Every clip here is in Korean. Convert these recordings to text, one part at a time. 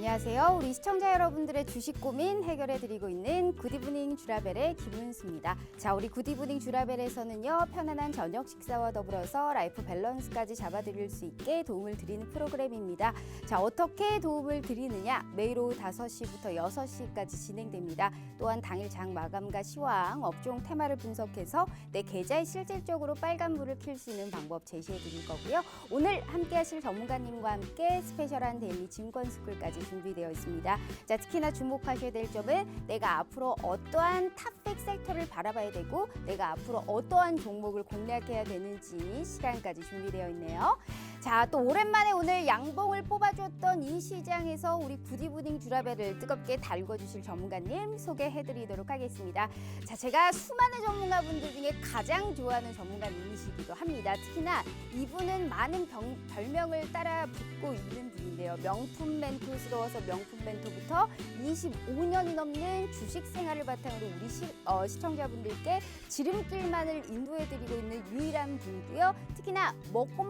안녕하세요. 우리 시청자 여러분들의 주식 고민 해결해드리고 있는 굿이브닝 주라벨의 김은수입니다. 자, 우리 굿이브닝 주라벨에서는요, 편안한 저녁 식사와 더불어서 라이프 밸런스까지 잡아드릴 수 있게 도움을 드리는 프로그램입니다. 자, 어떻게 도움을 드리느냐? 매일 오후 5시부터 6시까지 진행됩니다. 또한 당일 장 마감과 시황, 업종 테마를 분석해서 내 계좌에 실질적으로 빨간불을 켤 수 있는 방법 제시해드릴 거고요. 오늘 함께하실 전문가님과 함께 스페셜한 데일리 증권스쿨까지 준비되어 있습니다. 자, 특히나 주목하셔야 될 점은 내가 앞으로 어떠한 탑백 섹터를 바라봐야 되고 내가 앞으로 어떠한 종목을 공략해야 되는지 시간까지 준비되어 있네요. 자, 또 오랜만에 오늘 양봉을 뽑아줬던 이 시장에서 우리 굿이브닝 주라벨을 뜨겁게 달궈주실 전문가님 소개해드리도록 하겠습니다. 자, 제가 수많은 전문가분들 중에 가장 좋아하는 전문가님이시기도 합니다. 특히나 이분은 많은 별명을 따라 붙고 있는 분인데요. 명품 멘토스러워서 명품 멘토부터 25년이 넘는 주식 생활을 바탕으로 우리 시청자분들께 지름길만을 인도해드리고 있는 유일한 분이고요. 특히나 먹고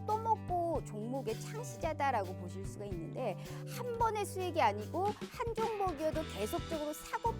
또 먹고 종목의 창시자다라고 보실 수가 있는데 한 번의 수익이 아니고 한 종목이어도 계속적으로 사고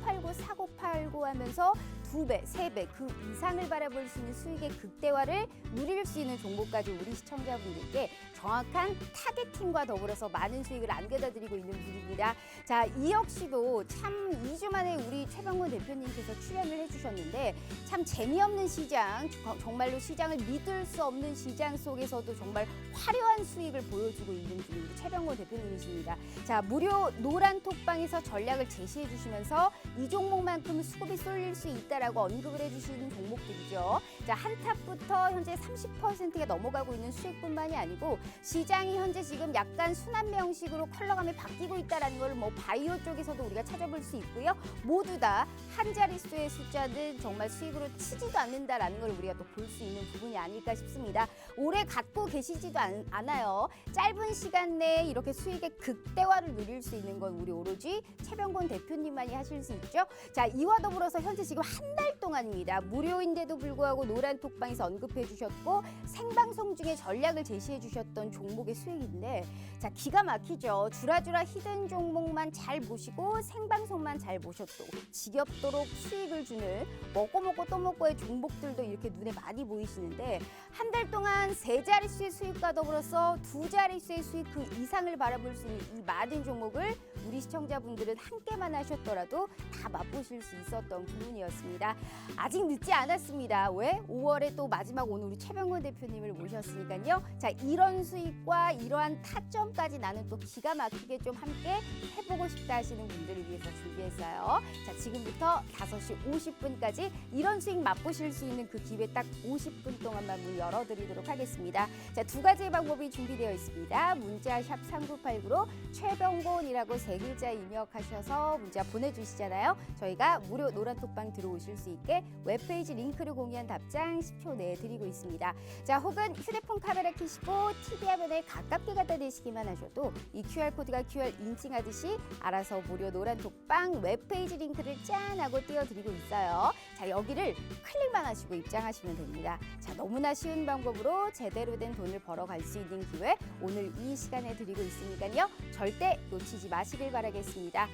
팔고 하면서 2배, 3배 그 이상을 바라볼 수 있는 수익의 극대화를 누릴 수 있는 종목까지 우리 시청자분들께 정확한 타겟팅과 더불어서 많은 수익을 안겨다 드리고 있는 분입니다. 자, 이 역시도 참 2주 만에 우리 최병곤 대표님께서 출연을 해주셨는데 참 재미없는 시장, 정말로 시장을 믿을 수 없는 시장 속에서도 정말 화려한 수익을 보여주고 있는 분이 최병곤 대표님이십니다. 자, 무료 노란 톡방에서 전략을 제시해 주시면서 이 종목만큼 수급이 쏠릴 수 있다라고 언급을 해주시는 종목들이죠. 자, 한탑부터 현재 30%가 넘어가고 있는 수익뿐만이 아니고 시장이 현재 지금 약간 순환 명식으로 컬러감이 바뀌고 있다라는 걸 뭐 바이오 쪽에서도 우리가 찾아볼 수 있고요. 모두 다 한 자릿수의 숫자는 정말 수익으로 치지도 않는다라는 걸 우리가 또 볼 수 있는 부분이 아닐까 싶습니다. 오래 갖고 계시지도 않아요. 짧은 시간 내에 이렇게 수익의 극대화를 누릴 수 있는 건 우리 오로지 최병곤 대표님만이 하실 수 있죠. 자, 이와 더불어서 현재 지금 한 달 동안입니다. 무료인데도 불구하고 노란 톡방에서 언급해 주셨고 생방송 중에 전략을 제시해 주셨던 종목의 수익인데 자, 기가 막히죠. 주라주라 히든 종목만 잘 보시고 생방송만 잘 보셔도 지겹도록 수익을 주는 먹고 또 먹고의 종목들도 이렇게 눈에 많이 보이시는데 한 달 동안 3자릿수의 수익과 더불어서 2자릿수의 수익 그 이상을 바라볼 수 있는 이 많은 종목을 우리 시청자분들은 함께만 하셨더라도 다 맛보실 수 있었던 부분이었습니다. 아직 늦지 않았습니다. 왜? 5월에 또 마지막 오늘 우리 최병곤 대표님을 모셨으니까요. 자, 이런 수익과 이러한 타점까지 나는 또 기가 막히게 좀 함께 해보고 싶다 하시는 분들을 위해서 준비했어요. 자, 지금부터 5시 50분까지 이런 수익 맛보실 수 있는 그 기회 딱 50분 동안만 문 열어드리도록 하겠습니다. 자, 2가지의 방법이 준비되어 있습니다. 문자 샵 3989로 최병곤이라고 3글자 입력하셔서 문자 보내주시잖아요. 저희가 무료 노란톡방 들어오실 수 있게 웹페이지 링크를 공유한 답장 10초 내에 드리고 있습니다. 자, 혹은 휴대폰 카메라 켜시고 TV 화면에 가깝게 갖다 대시기만 하셔도 이 QR코드가 QR 인증하듯이 알아서 무료 노란톡방 웹페이지 링크를 짠 하고 띄워드리고 있어요. 자, 여기를 클릭만 하시고 입장하시면 됩니다. 자, 너무나 쉬운 방법으로 제대로 된 돈을 벌어갈 수 있는 기회 오늘 이 시간에 드리고 있으니까요. 절대 놓치지 마시길 바라겠습니다.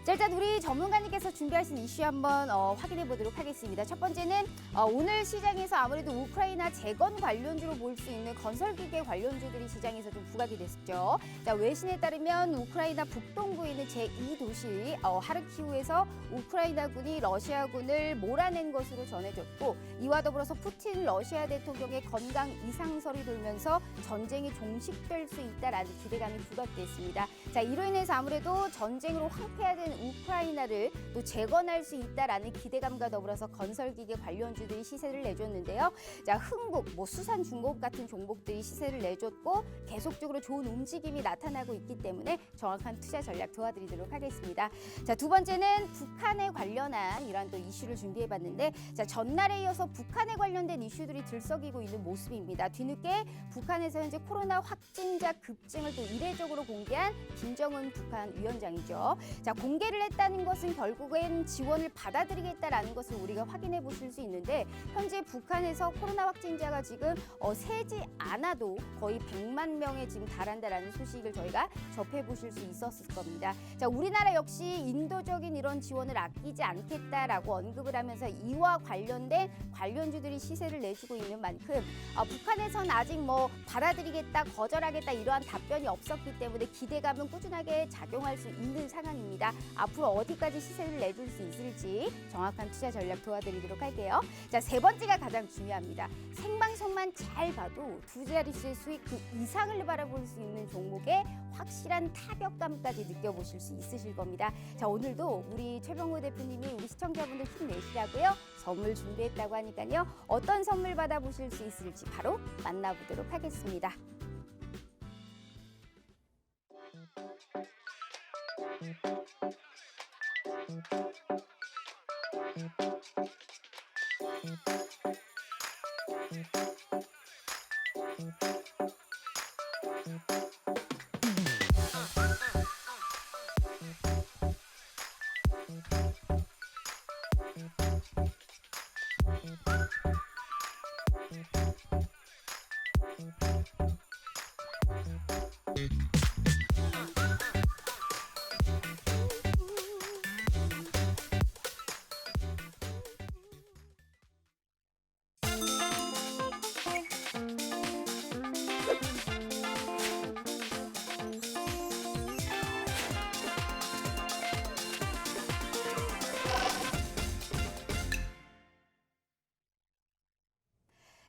자, 일단 우리 전문가님께서 준비하신 이슈 한번 확인해 보도록 하겠습니다. 첫 번째는 오늘 시장에서 아무래도 우크라이나 재건 관련주로 볼 수 있는 건설기계 관련주들이 시장에서 좀 부각이 됐죠. 자, 외신에 따르면 우크라이나 북동부에 있는 제2도시 하르키우에서 우크라이나군이 러시아군을 몰아낸 것으로 전해졌고 이와 더불어서 푸틴 러시아 대통령의 건강 이상설이 돌면서 전쟁이 종식될 수 있다라는 기대감이 부각됐습니다. 자, 이로 인해서 아무래도 전쟁으로 황폐화된 우크라이나를 또 재건할 수 있다라는 기대감과 더불어서 건설기계 관련주들이 시세를 내줬는데요. 자, 흥국, 수산중공업 같은 종목들이 시세를 내줬고 계속적으로 좋은 움직임이 나타나고 있기 때문에 정확한 투자 전략 도와드리도록 하겠습니다. 자, 두 번째는 북한에 관련한 이러한 또 이슈를 준비해봤는데 자, 전날에 이어서 북한에 관련된 이슈들이 들썩이고 있는 모습입니다. 뒤늦게 북한에서 현재 코로나 확진자 급증을 또 이례적으로 공개한 김정은 북한 위원장이죠. 자, 공개 공개를 했다는 것은 결국엔 지원을 받아들이겠다라는 것을 우리가 확인해 보실 수 있는데 현재 북한에서 코로나 확진자가 지금 세지 않아도 거의 100만 명에 지금 달한다라는 소식을 저희가 접해 보실 수 있었을 겁니다. 자, 우리나라 역시 인도적인 이런 지원을 아끼지 않겠다라고 언급을 하면서 이와 관련된 관련주들이 시세를 내주고 있는 만큼 북한에선 아직 뭐 받아들이겠다, 거절하겠다 이러한 답변이 없었기 때문에 기대감은 꾸준하게 작용할 수 있는 상황입니다. 앞으로 어디까지 시세를 내줄 수 있을지 정확한 투자 전략 도와드리도록 할게요. 자, 세 번째가 가장 중요합니다. 생방송만 잘 봐도 두 자릿수의 수익 그 이상을 바라볼 수 있는 종목의 확실한 타격감까지 느껴보실 수 있으실 겁니다. 자, 오늘도 우리 최병호 대표님이 우리 시청자분들 힘내시라고요. 선물 준비했다고 하니까요. 어떤 선물 받아보실 수 있을지 바로 만나보도록 하겠습니다.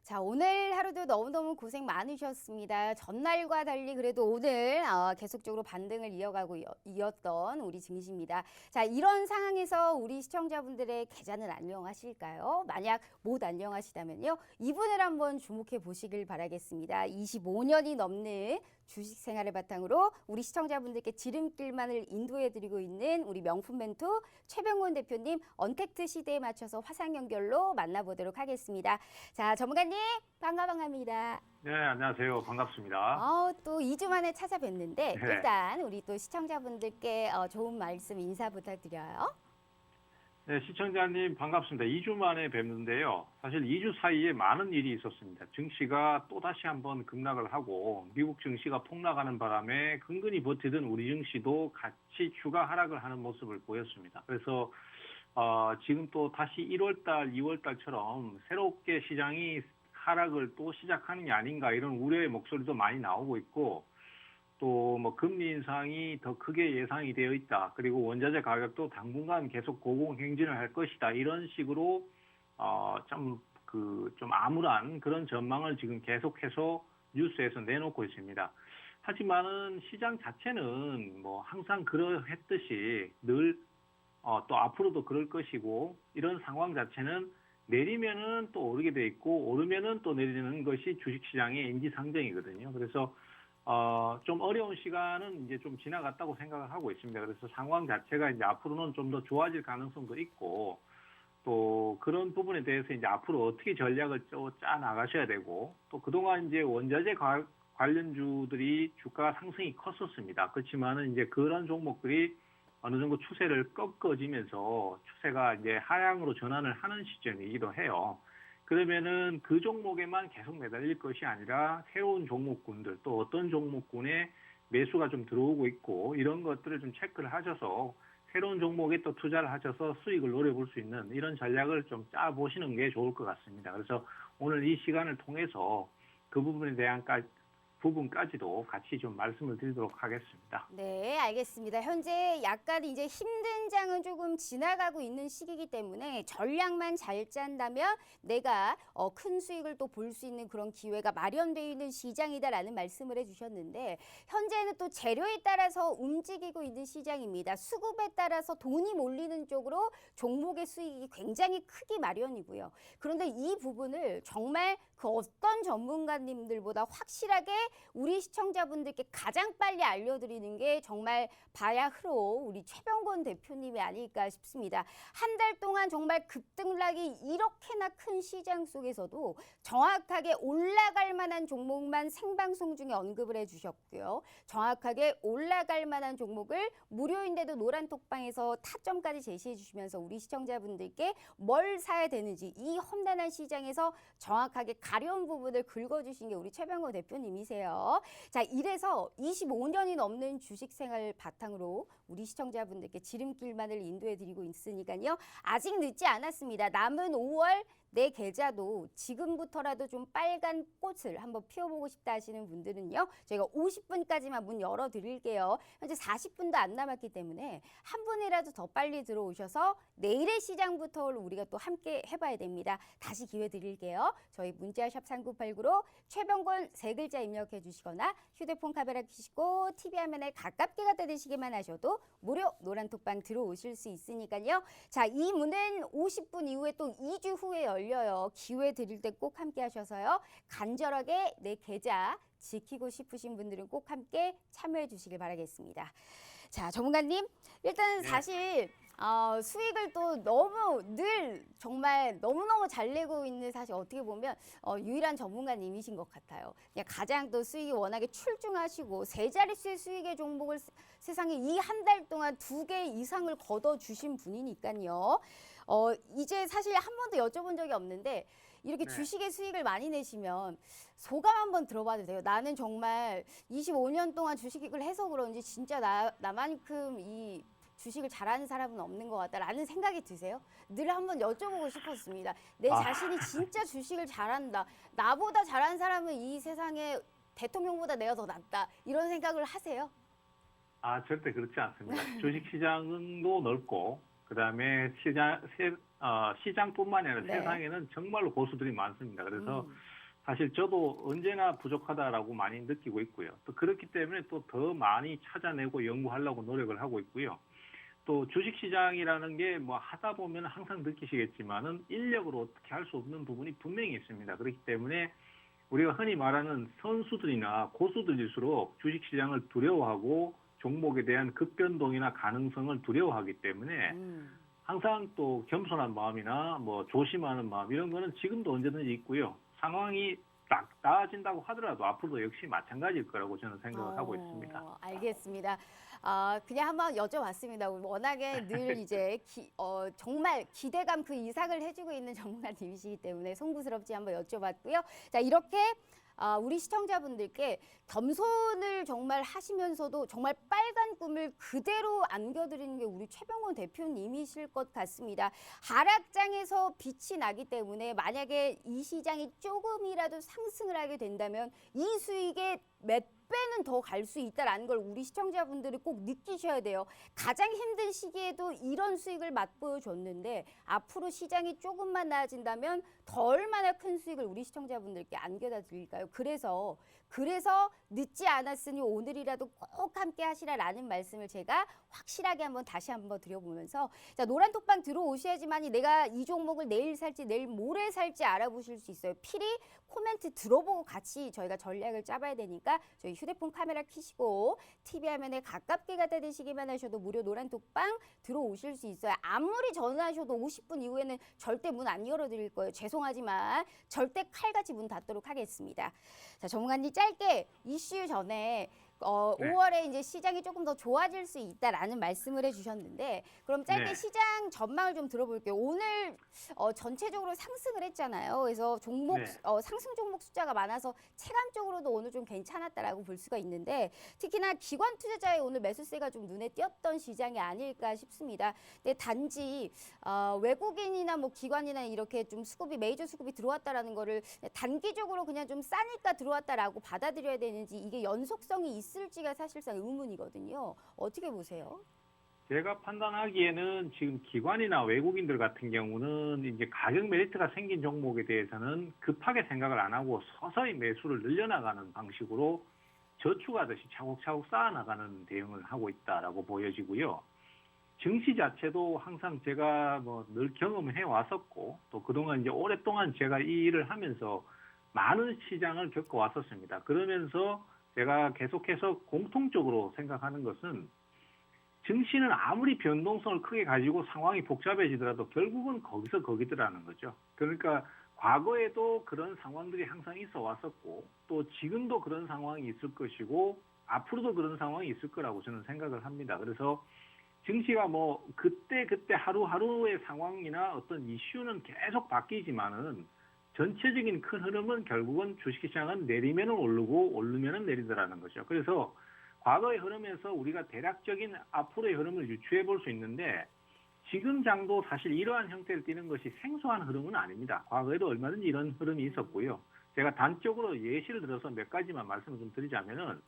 자, 오늘 하루도 너무너무 고생 많으셨습니다. 전날과 달리 그래도 오늘 계속적으로 반등을 이었던 우리 증시입니다. 자, 이런 상황에서 우리 시청자분들의 계좌는 안녕하실까요? 만약 못 안녕하시다면요. 이분을 한번 주목해 보시길 바라겠습니다. 25년이 넘는 주식 생활을 바탕으로 우리 시청자분들께 지름길만을 인도해드리고 있는 우리 명품 멘토 최병훈 대표님 언택트 시대에 맞춰서 화상 연결로 만나보도록 하겠습니다. 자, 전문가님 반갑습니다. 네, 안녕하세요. 반갑습니다. 또 2주 만에 찾아뵀는데 일단 우리 또 시청자분들께 좋은 말씀 인사 부탁드려요. 네, 시청자님 반갑습니다. 2주 만에 뵙는데요. 사실 2주 사이에 많은 일이 있었습니다. 증시가 또다시 한번 급락을 하고 미국 증시가 폭락하는 바람에 근근히 버티던 우리 증시도 같이 추가 하락을 하는 모습을 보였습니다. 그래서 지금 또 다시 1월달, 2월달처럼 새롭게 시장이 하락을 또 시작하는 게 아닌가 이런 우려의 목소리도 많이 나오고 있고 또 뭐 금리 인상이 더 크게 예상이 되어 있다. 그리고 원자재 가격도 당분간 계속 고공행진을 할 것이다. 이런 식으로 좀 암울한 그런 전망을 지금 계속해서 뉴스에서 내놓고 있습니다. 하지만은 시장 자체는 뭐 항상 그러했듯이 늘 또 앞으로도 그럴 것이고 이런 상황 자체는 내리면은 또 오르게 돼 있고 오르면은 또 내리는 것이 주식시장의 인지상정이거든요. 그래서 좀 어려운 시간은 이제 좀 지나갔다고 생각을 하고 있습니다. 그래서 상황 자체가 이제 앞으로는 좀 더 좋아질 가능성도 있고 또 그런 부분에 대해서 이제 앞으로 어떻게 전략을 짜 나가셔야 되고 또 그동안 이제 원자재 관련주들이 주가 상승이 컸었습니다. 그렇지만은 이제 그런 종목들이 어느 정도 추세를 꺾어지면서 추세가 이제 하향으로 전환을 하는 시점이기도 해요. 그러면은 그 종목에만 계속 매달릴 것이 아니라 새로운 종목군들 또 어떤 종목군에 매수가 좀 들어오고 있고 이런 것들을 좀 체크를 하셔서 새로운 종목에 또 투자를 하셔서 수익을 노려볼 수 있는 이런 전략을 좀 짜보시는 게 좋을 것 같습니다. 그래서 오늘 이 시간을 통해서 그 부분에 대한 부분까지도 같이 좀 말씀을 드리도록 하겠습니다. 네, 알겠습니다. 현재 약간 이제 힘든 장은 조금 지나가고 있는 시기이기 때문에 전략만 잘 짠다면 내가 큰 수익을 또 볼 수 있는 그런 기회가 마련되어 있는 시장이다라는 말씀을 해주셨는데 현재는 또 재료에 따라서 움직이고 있는 시장입니다. 수급에 따라서 돈이 몰리는 쪽으로 종목의 수익이 굉장히 크기 마련이고요. 그런데 이 부분을 정말 그 어떤 전문가님들보다 확실하게 우리 시청자분들께 가장 빨리 알려드리는 게 정말 바야흐로 우리 최병권 대표님이 아닐까 싶습니다. 한 달 동안 정말 급등락이 이렇게나 큰 시장 속에서도 정확하게 올라갈 만한 종목만 생방송 중에 언급을 해주셨고요. 정확하게 올라갈 만한 종목을 무료인데도 노란톡방에서 타점까지 제시해 주시면서 우리 시청자분들께 뭘 사야 되는지 이 험난한 시장에서 정확하게 가려운 부분을 긁어주신 게 우리 최병권 대표님이세요. 자, 이래서 25년이 넘는 주식 생활 바탕으로 우리 시청자분들께 지름길만을 인도해 드리고 있으니까요. 아직 늦지 않았습니다. 남은 5월 내 계좌도 지금부터라도 좀 빨간 꽃을 한번 피워보고 싶다 하시는 분들은요. 저희가 50분까지만 문 열어드릴게요. 현재 40분도 안 남았기 때문에 한 분이라도 더 빨리 들어오셔서 내일의 시장부터 우리가 또 함께 해봐야 됩니다. 다시 기회 드릴게요. 저희 문자샵 3989로 최병권 3글자 입력해 주시거나 휴대폰 카메라 켜시고 TV 화면에 가깝게 갖다 대시기만 하셔도 무료 노란톡방 들어오실 수 있으니까요. 자, 이 문은 50분 이후에 또 2주 후에 열려요. 기회 드릴 때 꼭 함께 하셔서요. 간절하게 내 계좌 지키고 싶으신 분들은 꼭 함께 참여해 주시길 바라겠습니다. 자, 전문가님, 일단 네. 사실 수익을 또 너무 늘 정말 너무너무 잘 내고 있는 사실 어떻게 보면 유일한 전문가님이신 것 같아요. 그냥 가장 또 수익이 워낙에 출중하시고 세 자릿수의 수익의 종목을 세상에 이 한 달 동안 2개 이상을 걷어주신 분이니까요. 이제 사실 한 번도 여쭤본 적이 없는데 이렇게 네. 주식의 수익을 많이 내시면 소감 한번 들어봐도 돼요. 나는 정말 25년 동안 주식을 해서 그런지 진짜 나만큼 이 주식을 잘하는 사람은 없는 것 같다라는 생각이 드세요? 늘 한번 여쭤보고 싶었습니다. 내 자신이 진짜 주식을 잘한다. 나보다 잘하는 사람은 이 세상에 대통령보다 내가 더 낫다. 이런 생각을 하세요? 절대 그렇지 않습니다. 주식시장도 넓고, 그 다음에 시장뿐만이 아니라 네. 세상에는 정말로 고수들이 많습니다. 그래서 사실 저도 언제나 부족하다라고 많이 느끼고 있고요. 또 그렇기 때문에 또 더 많이 찾아내고 연구하려고 노력을 하고 있고요. 또 주식시장이라는 게 뭐 하다 보면 항상 느끼시겠지만은 인력으로 어떻게 할 수 없는 부분이 분명히 있습니다. 그렇기 때문에 우리가 흔히 말하는 선수들이나 고수들일수록 주식시장을 두려워하고 종목에 대한 급변동이나 가능성을 두려워하기 때문에 항상 또 겸손한 마음이나 뭐 조심하는 마음 이런 거는 지금도 언제든지 있고요. 상황이 딱 나아진다고 하더라도 앞으로도 역시 마찬가지일 거라고 저는 생각을 하고 있습니다. 알겠습니다. 그냥 한번 여쭤봤습니다. 워낙에 늘 이제 정말 기대감 그 이상을 해주고 있는 전문가님이시기 때문에 송구스럽지 한번 여쭤봤고요. 자, 이렇게 우리 시청자분들께 겸손을 정말 하시면서도 정말 빨간 꿈을 그대로 안겨드리는 게 우리 최병권 대표님이실 것 같습니다. 하락장에서 빛이 나기 때문에 만약에 이 시장이 조금이라도 상승을 하게 된다면 이 수익의 몇 배는 더 갈 수 있다는 걸 우리 시청자분들이 꼭 느끼셔야 돼요. 가장 힘든 시기에도 이런 수익을 맛보여줬는데 앞으로 시장이 조금만 나아진다면 더 얼마나 큰 수익을 우리 시청자분들께 안겨다 드릴까요? 그래서 늦지 않았으니 오늘이라도 꼭 함께 하시라라는 말씀을 제가 확실하게 다시 한번 드려보면서 자, 노란톡방 들어오셔야지만이 내가 이 종목을 내일 살지 내일 모레 살지 알아보실 수 있어요. 필히 코멘트 들어보고 같이 저희가 전략을 짜봐야 되니까 저희 휴대폰 카메라 켜시고 TV 화면에 가깝게 갖다 대시기만 하셔도 무료 노란톡방 들어오실 수 있어요. 아무리 전화하셔도 50분 이후에는 절대 문 안 열어드릴 거예요. 죄송하지만 절대 칼같이 문 닫도록 하겠습니다. 자, 전문가님 짧게 이슈 전에 5월에 이제 시장이 조금 더 좋아질 수 있다라는 말씀을 해주셨는데 그럼 짧게 네. 시장 전망을 좀 들어볼게요. 오늘 전체적으로 상승을 했잖아요. 그래서 종목 네. 상승 종목 숫자가 많아서 체감적으로도 오늘 좀 괜찮았다라고 볼 수가 있는데 특히나 기관 투자자의 오늘 매수세가 좀 눈에 띄었던 시장이 아닐까 싶습니다. 근데 단지 외국인이나 뭐 기관이나 이렇게 좀 메이저 수급이 들어왔다라는 거를 단기적으로 그냥 좀 싸니까 들어왔다라고 받아들여야 되는지 이게 연속성이 있을지가 사실상 의문이거든요. 어떻게 보세요? 제가 판단하기에는 지금 기관이나 외국인들 같은 경우는 이제 가격 메리트가 생긴 종목에 대해서는 급하게 생각을 안 하고 서서히 매수를 늘려나가는 방식으로 저축하듯이 차곡차곡 쌓아나가는 대응을 하고 있다라고 보여지고요. 증시 자체도 항상 제가 뭐 늘 경험해 왔었고 또 그동안 이제 오랫동안 제가 이 일을 하면서 많은 시장을 겪어왔었습니다. 그러면서 제가 계속해서 공통적으로 생각하는 것은 증시는 아무리 변동성을 크게 가지고 상황이 복잡해지더라도 결국은 거기서 거기더라는 거죠. 그러니까 과거에도 그런 상황들이 항상 있어 왔었고 또 지금도 그런 상황이 있을 것이고 앞으로도 그런 상황이 있을 거라고 저는 생각을 합니다. 그래서 증시가 뭐 그때 하루하루의 상황이나 어떤 이슈는 계속 바뀌지만은 전체적인 큰 흐름은 결국은 주식시장은 내리면은 오르고 오르면은 내리더라는 거죠. 그래서 과거의 흐름에서 우리가 대략적인 앞으로의 흐름을 유추해 볼 수 있는데 지금 장도 사실 이러한 형태를 띠는 것이 생소한 흐름은 아닙니다. 과거에도 얼마든지 이런 흐름이 있었고요. 제가 단적으로 예시를 들어서 몇 가지만 말씀을 좀 드리자면은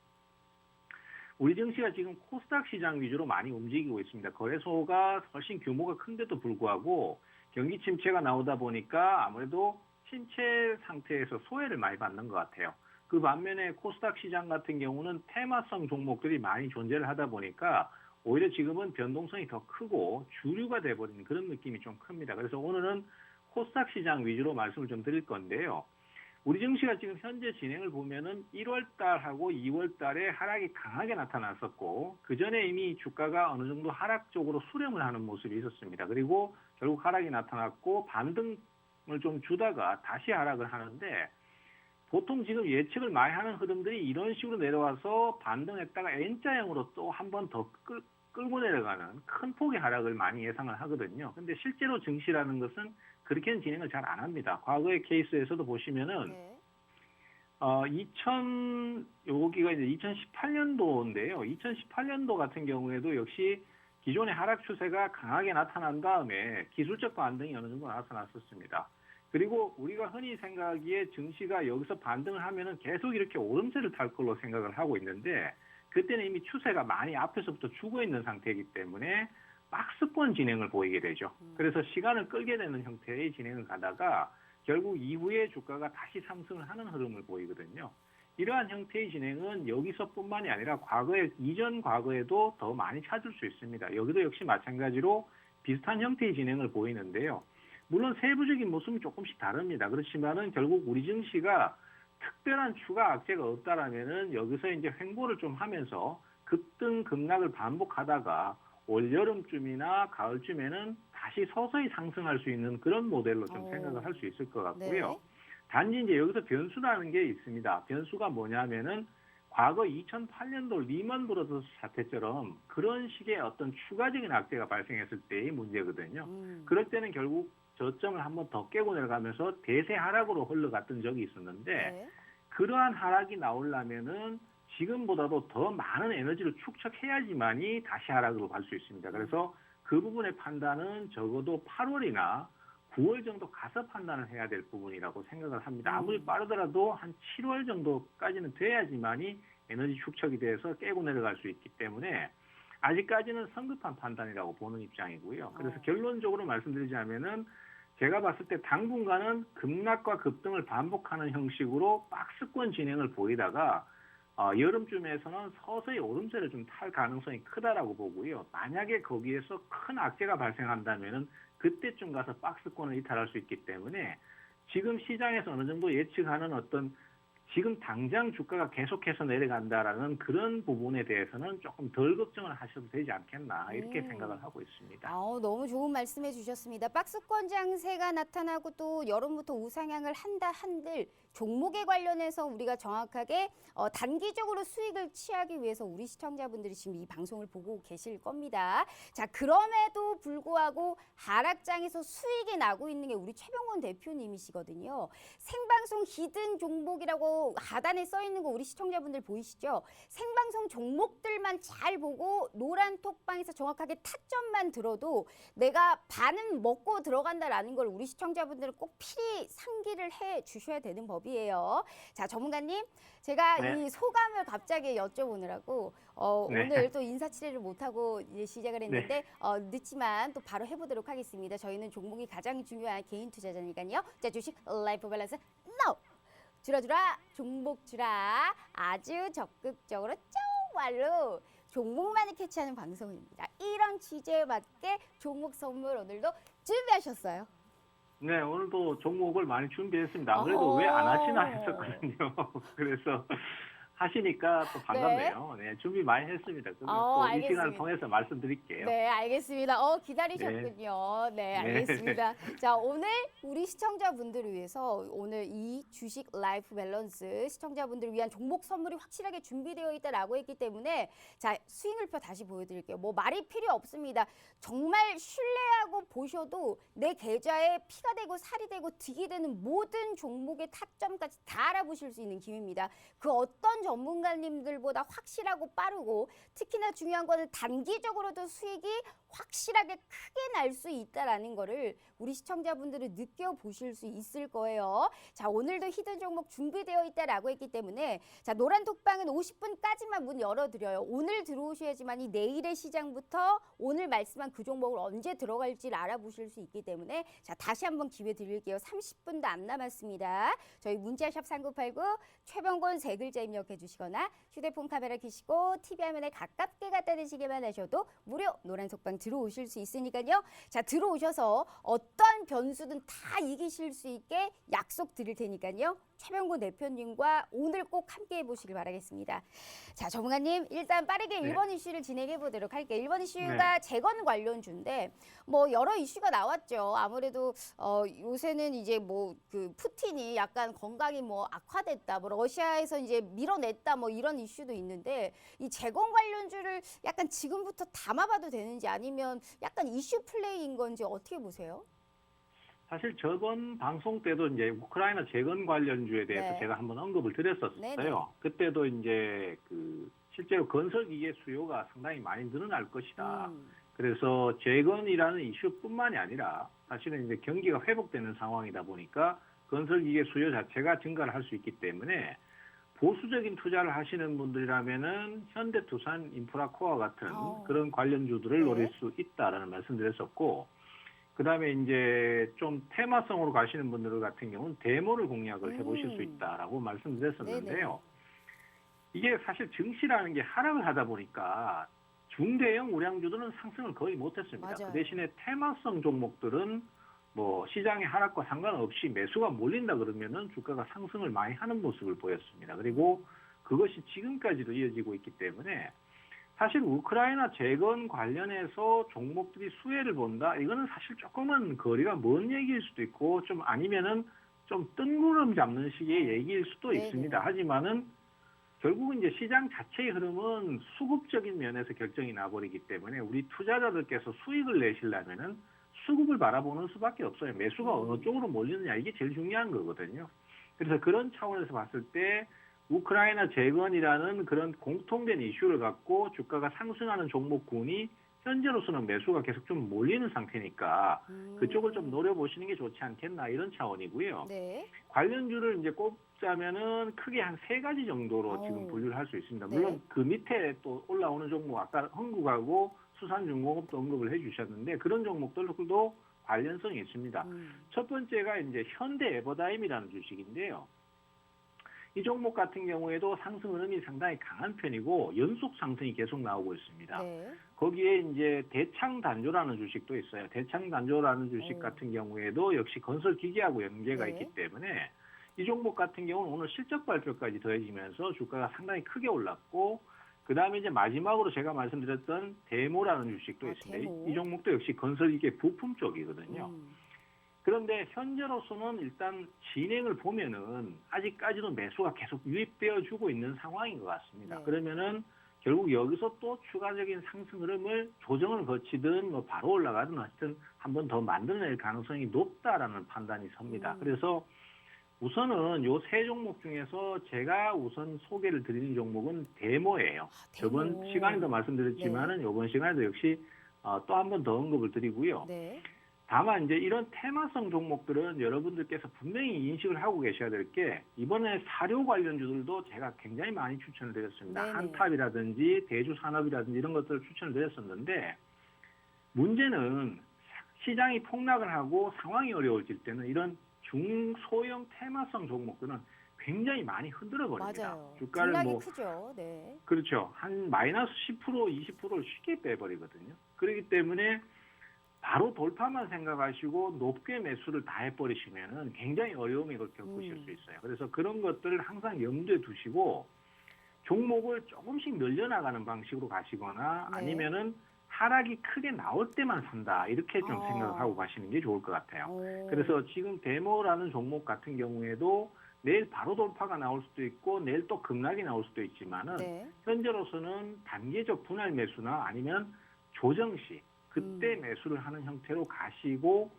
우리 증시가 지금 코스닥 시장 위주로 많이 움직이고 있습니다. 거래소가 훨씬 규모가 큰데도 불구하고 경기 침체가 나오다 보니까 아무래도 침체 상태에서 소외를 많이 받는 것 같아요. 그 반면에 코스닥 시장 같은 경우는 테마성 종목들이 많이 존재를 하다 보니까 오히려 지금은 변동성이 더 크고 주류가 돼버리는 그런 느낌이 좀 큽니다. 그래서 오늘은 코스닥 시장 위주로 말씀을 좀 드릴 건데요. 우리 증시가 지금 현재 진행을 보면은 1월 달하고 2월 달에 하락이 강하게 나타났었고 그 전에 이미 주가가 어느 정도 하락 쪽으로 수렴을 하는 모습이 있었습니다. 그리고 결국 하락이 나타났고 반등을 좀 주다가 다시 하락을 하는데 보통 지금 예측을 많이 하는 흐름들이 이런 식으로 내려와서 반등했다가 N자형으로 또 한 번 더 끌고 내려가는 큰 폭의 하락을 많이 예상을 하거든요. 근데 실제로 증시라는 것은 그렇게는 진행을 잘 안 합니다. 과거의 케이스에서도 보시면은 여기가 이제 2018년도인데요. 2018년도 같은 경우에도 역시 기존의 하락 추세가 강하게 나타난 다음에 기술적 반등이 어느 정도 나타났었습니다. 그리고 우리가 흔히 생각하기에 증시가 여기서 반등을 하면은 계속 이렇게 오름세를 탈 걸로 생각을 하고 있는데 그때는 이미 추세가 많이 앞에서부터 죽어 있는 상태이기 때문에 박스권 진행을 보이게 되죠. 그래서 시간을 끌게 되는 형태의 진행을 가다가 결국 이후에 주가가 다시 상승을 하는 흐름을 보이거든요. 이러한 형태의 진행은 여기서뿐만이 아니라 이전 과거에도 더 많이 찾을 수 있습니다. 여기도 역시 마찬가지로 비슷한 형태의 진행을 보이는데요. 물론 세부적인 모습은 조금씩 다릅니다. 그렇지만은 결국 우리 증시가 특별한 추가 악재가 없다라면은 여기서 이제 횡보를 좀 하면서 급등 급락을 반복하다가 올 여름쯤이나 가을쯤에는 다시 서서히 상승할 수 있는 그런 모델로 좀 생각을 할 수 있을 것 같고요. 네. 단지 이제 여기서 변수라는 게 있습니다. 변수가 뭐냐면은 과거 2008년도 리먼 브러더스 사태처럼 그런 식의 어떤 추가적인 악재가 발생했을 때의 문제거든요. 그럴 때는 결국 저점을 한번 더 깨고 내려가면서 대세 하락으로 흘러갔던 적이 있었는데 그러한 하락이 나오려면은 지금보다도 더 많은 에너지를 축적해야지만이 다시 하락으로 갈 수 있습니다. 그래서 그 부분의 판단은 적어도 8월이나 9월 정도 가서 판단을 해야 될 부분이라고 생각을 합니다. 아무리 빠르더라도 한 7월 정도까지는 돼야지만이 에너지 축적이 돼서 깨고 내려갈 수 있기 때문에 아직까지는 성급한 판단이라고 보는 입장이고요. 그래서 결론적으로 말씀드리자면은 제가 봤을 때 당분간은 급락과 급등을 반복하는 형식으로 박스권 진행을 보이다가 여름쯤에서는 서서히 오름세를 좀 탈 가능성이 크다라고 보고요. 만약에 거기에서 큰 악재가 발생한다면은 그때쯤 가서 박스권을 이탈할 수 있기 때문에 지금 시장에서 어느 정도 예측하는 어떤 지금 당장 주가가 계속해서 내려간다라는 그런 부분에 대해서는 조금 덜 걱정을 하셔도 되지 않겠나 이렇게 생각을 하고 있습니다. 너무 좋은 말씀해 주셨습니다. 박스권 장세가 나타나고 또 여름부터 우상향을 한다 한들 종목에 관련해서 우리가 정확하게 단기적으로 수익을 취하기 위해서 우리 시청자분들이 지금 이 방송을 보고 계실 겁니다. 자, 그럼에도 불구하고 하락장에서 수익이 나고 있는 게 우리 최병원 대표님이시거든요. 생방송 히든 종목이라고 하단에 써 있는 거 우리 시청자분들 보이시죠? 생방송 종목들만 잘 보고 노란 톡방에서 정확하게 타점만 들어도 내가 반은 먹고 들어간다라는 걸 우리 시청자분들은 꼭 필히 상기를 해 주셔야 되는 법이에요. 자, 전문가님, 제가 이 소감을 갑자기 여쭤보느라고 오늘 또 인사치레를 못하고 이제 시작을 했는데 늦지만 또 바로 해보도록 하겠습니다. 저희는 종목이 가장 중요한 개인 투자자니까요. 자, 주식 라이프 밸런스 NO! 주라 종목 주라 아주 적극적으로 정말로 종목만을 캐치하는 방송입니다. 이런 취지에 맞게 종목 선물 오늘도 준비하셨어요. 네, 오늘도 종목을 많이 준비했습니다. 안 그래도 어허. 왜 안 하시나 했었거든요. 그래서 하시니까 또 네. 반갑네요. 네, 준비 많이 했습니다. 그러면 또 이 시간을 알겠습니다. 통해서 말씀드릴게요. 네, 알겠습니다. 네, 기다리셨군요. 네, 네, 알겠습니다. 자, 오늘 우리 시청자분들을 위해서 오늘 이 주식 라이프 밸런스 시청자분들을 위한 종목 선물이 확실하게 준비되어 있다라고 했기 때문에 자, 스윙을표 다시 보여드릴게요. 뭐 말이 필요 없습니다. 정말 신뢰하고 보셔도 내 계좌에 피가 되고 살이 되고 득이 되는 모든 종목의 타점까지 다 알아보실 수 있는 기회입니다. 그 어떤 전문가님들보다 확실하고 빠르고 특히나 중요한 거는 단기적으로도 수익이 확실하게 크게 날 수 있다라는 거를 우리 시청자분들은 느껴보실 수 있을 거예요. 자, 오늘도 히든 종목 준비되어 있다라고 했기 때문에 자, 노란 톡방은 50분까지만 문 열어드려요. 오늘 들어오셔야지만이 내일의 시장부터 오늘 말씀한 그 종목을 언제 들어갈지를 알아보실 수 있기 때문에 자, 다시 한번 기회 드릴게요. 30분도 안 남았습니다. 저희 문자샵 3989 최병곤 세 글자 입력해 주시거나 휴대폰 카메라 켜시고 TV 화면에 가깝게 갖다 대시기만 하셔도 무료 노란 톡방 들어오실 수 있으니까요. 자, 들어오셔서 어떠한 변수든 다 이기실 수 있게 약속 드릴 테니까요. 최병곤 대표님과 오늘 꼭 함께 해보시길 바라겠습니다. 자, 전문가님 일단 빠르게 네. 1번 이슈를 진행해 보도록 할게요. 1번 이슈가 재건 관련주인데 뭐 여러 이슈가 나왔죠. 아무래도 요새는 이제 뭐 그 푸틴이 약간 건강이 뭐 악화됐다, 뭐 러시아에서 이제 밀어냈다, 뭐 이런 이슈도 있는데 이 재건 관련주를 약간 지금부터 담아봐도 되는지 아니면 약간 이슈 플레이인 건지 어떻게 보세요? 사실 저번 방송 때도 이제 우크라이나 재건 관련주에 대해서 네. 제가 한번 언급을 드렸었어요. 네네. 그때도 이제 그 실제로 건설 기계 수요가 상당히 많이 늘어날 것이다. 그래서 재건이라는 이슈뿐만이 아니라 사실은 이제 경기가 회복되는 상황이다 보니까 건설 기계 수요 자체가 증가를 할 수 있기 때문에 보수적인 투자를 하시는 분들이라면은 현대투산, 인프라코어 같은 그런 관련주들을 네. 노릴 수 있다라는 말씀드렸었고, 그다음에 이제 좀 테마성으로 가시는 분들 같은 경우는 데모를 공략을 해보실 수 있다라고 말씀드렸었는데요. 이게 사실 증시라는 게 하락을 하다 보니까 중대형 우량주들은 상승을 거의 못했습니다. 맞아요. 그 대신에 테마성 종목들은 뭐 시장의 하락과 상관없이 매수가 몰린다 그러면은 주가가 상승을 많이 하는 모습을 보였습니다. 그리고 그것이 지금까지도 이어지고 있기 때문에 사실 우크라이나 재건 관련해서 종목들이 수혜를 본다? 이거는 사실 조금은 거리가 먼 얘기일 수도 있고 좀 아니면은 좀 뜬구름 잡는 식의 얘기일 수도 네네. 있습니다. 하지만은 결국은 이제 시장 자체의 흐름은 수급적인 면에서 결정이 나버리기 때문에 우리 투자자들께서 수익을 내시려면은 수급을 바라보는 수밖에 없어요. 매수가 어느 쪽으로 몰리느냐 이게 제일 중요한 거거든요. 그래서 그런 차원에서 봤을 때 우크라이나 재건이라는 그런 공통된 이슈를 갖고 주가가 상승하는 종목군이 현재로서는 매수가 계속 좀 몰리는 상태니까 그쪽을 좀 노려보시는 게 좋지 않겠나 이런 차원이고요. 네. 관련주를 이제 꼽자면은 크게 한 3가지 정도로 지금 분류를 할 수 있습니다. 물론 네. 그 밑에 또 올라오는 종목 아까 흥국하고 수산중공업도 언급을 해주셨는데 그런 종목들도 관련성이 있습니다. 첫 번째가 이제 현대 에버다임이라는 주식인데요. 이 종목 같은 경우에도 상승 흐름이 상당히 강한 편이고 연속 상승이 계속 나오고 있습니다. 네. 거기에 이제 대창단조라는 주식도 있어요. 대창단조라는 주식 같은 경우에도 역시 건설 기계하고 연계가 네. 있기 때문에 이 종목 같은 경우는 오늘 실적 발표까지 더해지면서 주가가 상당히 크게 올랐고 그 다음에 이제 마지막으로 제가 말씀드렸던 데모라는 주식도 있습니다. 데모. 이 종목도 역시 건설 기계 부품 쪽이거든요. 그런데 현재로서는 일단 진행을 보면은 아직까지도 매수가 계속 유입되어 주고 있는 상황인 것 같습니다. 네. 그러면은 결국 여기서 또 추가적인 상승 흐름을 조정을 거치든 뭐 바로 올라가든 하여튼 한 번 더 만들어낼 가능성이 높다라는 판단이 섭니다. 그래서 우선은 요 3종목 중에서 제가 우선 소개를 드리는 종목은 데모예요. 데모. 저번 시간에도 말씀드렸지만은 이번 시간에도 역시 또 한 번 더 언급을 드리고요. 네. 다만 이제 이런 테마성 종목들은 여러분들께서 분명히 인식을 하고 계셔야 될 게 이번에 사료 관련주들도 제가 굉장히 많이 추천을 드렸습니다. 네네. 한탑이라든지 대주산업이라든지 이런 것들을 추천을 드렸었는데 문제는 시장이 폭락을 하고 상황이 어려워질 때는 이런 중소형 테마성 종목들은 굉장히 많이 흔들어 버립니다. 맞아요. 주가를 등락이 뭐 크죠. 네. 그렇죠. 한 마이너스 10%, 20%를 쉽게 빼버리거든요. 그렇기 때문에 바로 돌파만 생각하시고 높게 매수를 다 해버리시면은 굉장히 어려움을 겪으실 수 있어요. 그래서 그런 것들을 항상 염두에 두시고 종목을 조금씩 늘려나가는 방식으로 가시거나 네. 아니면은 하락이 크게 나올 때만 산다. 이렇게 좀 생각을 하고 가시는 게 좋을 것 같아요. 그래서 지금 데모라는 종목 같은 경우에도 내일 바로 돌파가 나올 수도 있고 내일 또 급락이 나올 수도 있지만은 네. 현재로서는 단계적 분할 매수나 아니면 조정 시 그때 매수를 하는 형태로 가시고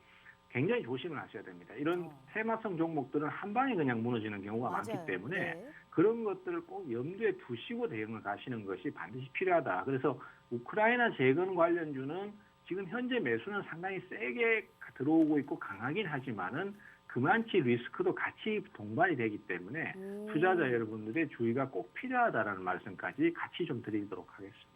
굉장히 조심을 하셔야 됩니다. 이런 테마성 종목들은 한 방에 그냥 무너지는 경우가 맞아요. 많기 때문에 네. 그런 것들을 꼭 염두에 두시고 대응을 가시는 것이 반드시 필요하다. 그래서 우크라이나 재건 관련주는 지금 현재 매수는 상당히 세게 들어오고 있고 강하긴 하지만은 그만치 리스크도 같이 동반이 되기 때문에 투자자 여러분들의 주의가 꼭 필요하다라는 말씀까지 같이 좀 드리도록 하겠습니다.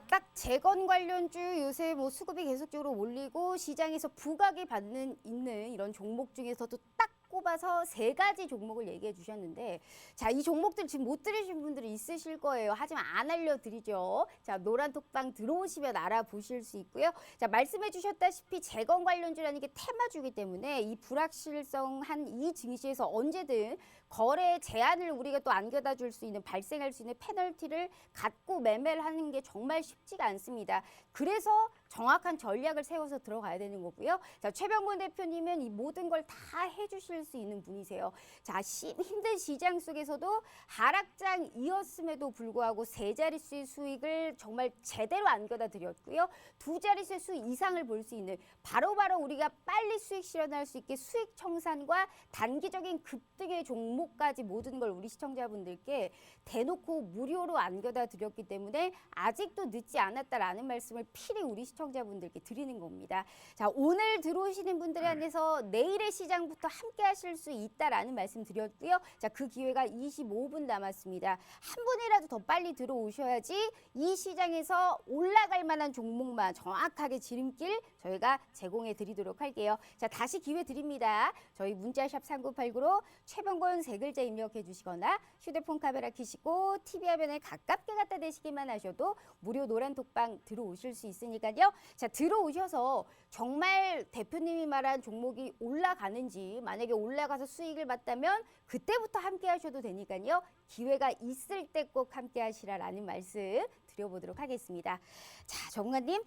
딱 재건 관련주 요새 뭐 수급이 계속적으로 올리고 시장에서 부각이 받는 있는 이런 종목 중에서도 딱 꼽아서 3가지 종목을 얘기해 주셨는데 자, 이 종목들 지금 못 들으신 분들이 있으실 거예요. 하지만 안 알려드리죠. 자, 노란 톡방 들어오시면 알아보실 수 있고요. 자, 말씀해 주셨다시피 재건 관련주라는 게 테마주기 때문에 이 불확실성한 이 증시에서 언제든 거래 제한을 우리가 또 안겨다 줄 수 있는 발생할 수 있는 페널티를 갖고 매매를 하는 게 정말 쉽지가 않습니다. 그래서 정확한 전략을 세워서 들어가야 되는 거고요. 자, 최병곤 대표님은 이 모든 걸 다 해주실 수 있는 분이세요. 자, 힘든 시장 속에서도 하락장이었음에도 불구하고 3자릿수의 수익을 정말 제대로 안겨다 드렸고요. 2자릿수의 수익 이상을 볼 수 있는 바로바로 우리가 빨리 수익 실현할 수 있게 수익 청산과 단기적인 급등의 종목까지 모든 걸 우리 시청자분들께 대놓고 무료로 안겨다 드렸기 때문에 아직도 늦지 않았다라는 말씀을 필히 우리 시청자분들께 드리는 겁니다. 자, 오늘 들어오시는 분들에 한해서 내일의 시장부터 함께 하실 수 있다라는 말씀 드렸고요. 자, 그 기회가 25분 남았습니다. 한 분이라도 더 빨리 들어오셔야지 이 시장에서 올라갈 만한 종목만 정확하게 지름길 저희가 제공해 드리도록 할게요. 자, 다시 기회 드립니다. 저희 문자샵 3989로 최병곤 3글자 입력해 주시거나 휴대폰 카메라 켜시고 TV 화면에 가깝게 갖다 대시기만 하셔도 무료 노란 톡방 들어오실 수 있으니까요. 자, 들어오셔서 정말 대표님이 말한 종목이 올라가는지 만약에 올라가서 수익을 봤다면 그때부터 함께 하셔도 되니까요. 기회가 있을 때 꼭 함께 하시라라는 말씀 드려보도록 하겠습니다. 자, 전문가님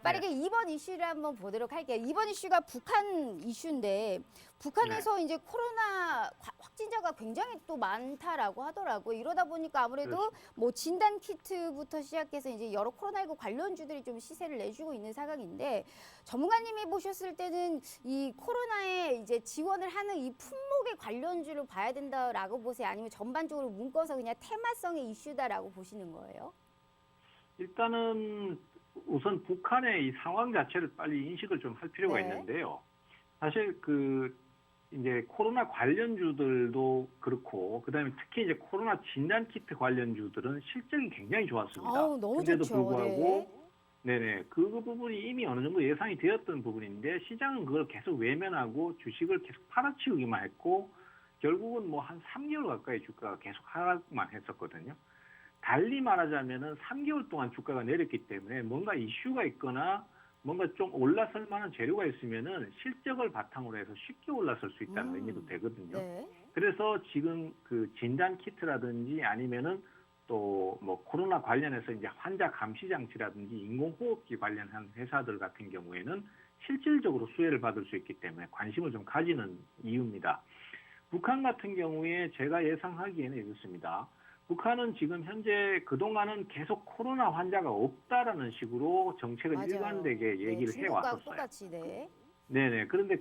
빠르게 네. 이번 이슈를 한번 보도록 할게요. 이번 이슈가 북한 이슈인데 북한에서 이제 코로나 확진자가 굉장히 또 많다라고 하더라고요. 이러다 보니까 아무래도 뭐 진단 키트부터 시작해서 이제 여러 코로나19 관련주들이 좀 시세를 내주고 있는 상황인데 전문가님이 보셨을 때는 이 코로나에 이제 지원을 하는 이 품목의 관련주를 봐야 된다라고 보세요? 아니면 전반적으로 묶어서 그냥 테마성의 이슈다라고 보시는 거예요? 일단은 우선 북한의 이 상황 자체를 빨리 인식을 좀 할 필요가 네. 있는데요. 사실 이제 코로나 관련주들도 그렇고 그다음에 특히 이제 코로나 진단 키트 관련주들은 실적이 굉장히 좋았습니다. 너무 근데도 좋죠. 불구하고 네네 그 부분이 이미 어느 정도 예상이 되었던 부분인데 시장은 그걸 계속 외면하고 주식을 계속 팔아치우기만 했고 결국은 뭐 한 3개월 가까이 주가가 계속 하락만 했었거든요. 달리 말하자면은 3개월 동안 주가가 내렸기 때문에 뭔가 이슈가 있거나 뭔가 좀 올라설 만한 재료가 있으면은 실적을 바탕으로 해서 쉽게 올라설 수 있다는 의미도 되거든요. 네. 그래서 지금 그 진단 키트라든지 아니면은 또 뭐 코로나 관련해서 이제 환자 감시 장치라든지 인공호흡기 관련한 회사들 같은 경우에는 실질적으로 수혜를 받을 수 있기 때문에 관심을 좀 가지는 이유입니다. 북한 같은 경우에 제가 예상하기에는 이렇습니다. 북한은 지금 현재 그동안은 계속 코로나 환자가 없다라는 식으로 정책을 맞아요. 일관되게 얘기를 중국과 해왔었어요. 똑같이 네. 네네. 그런데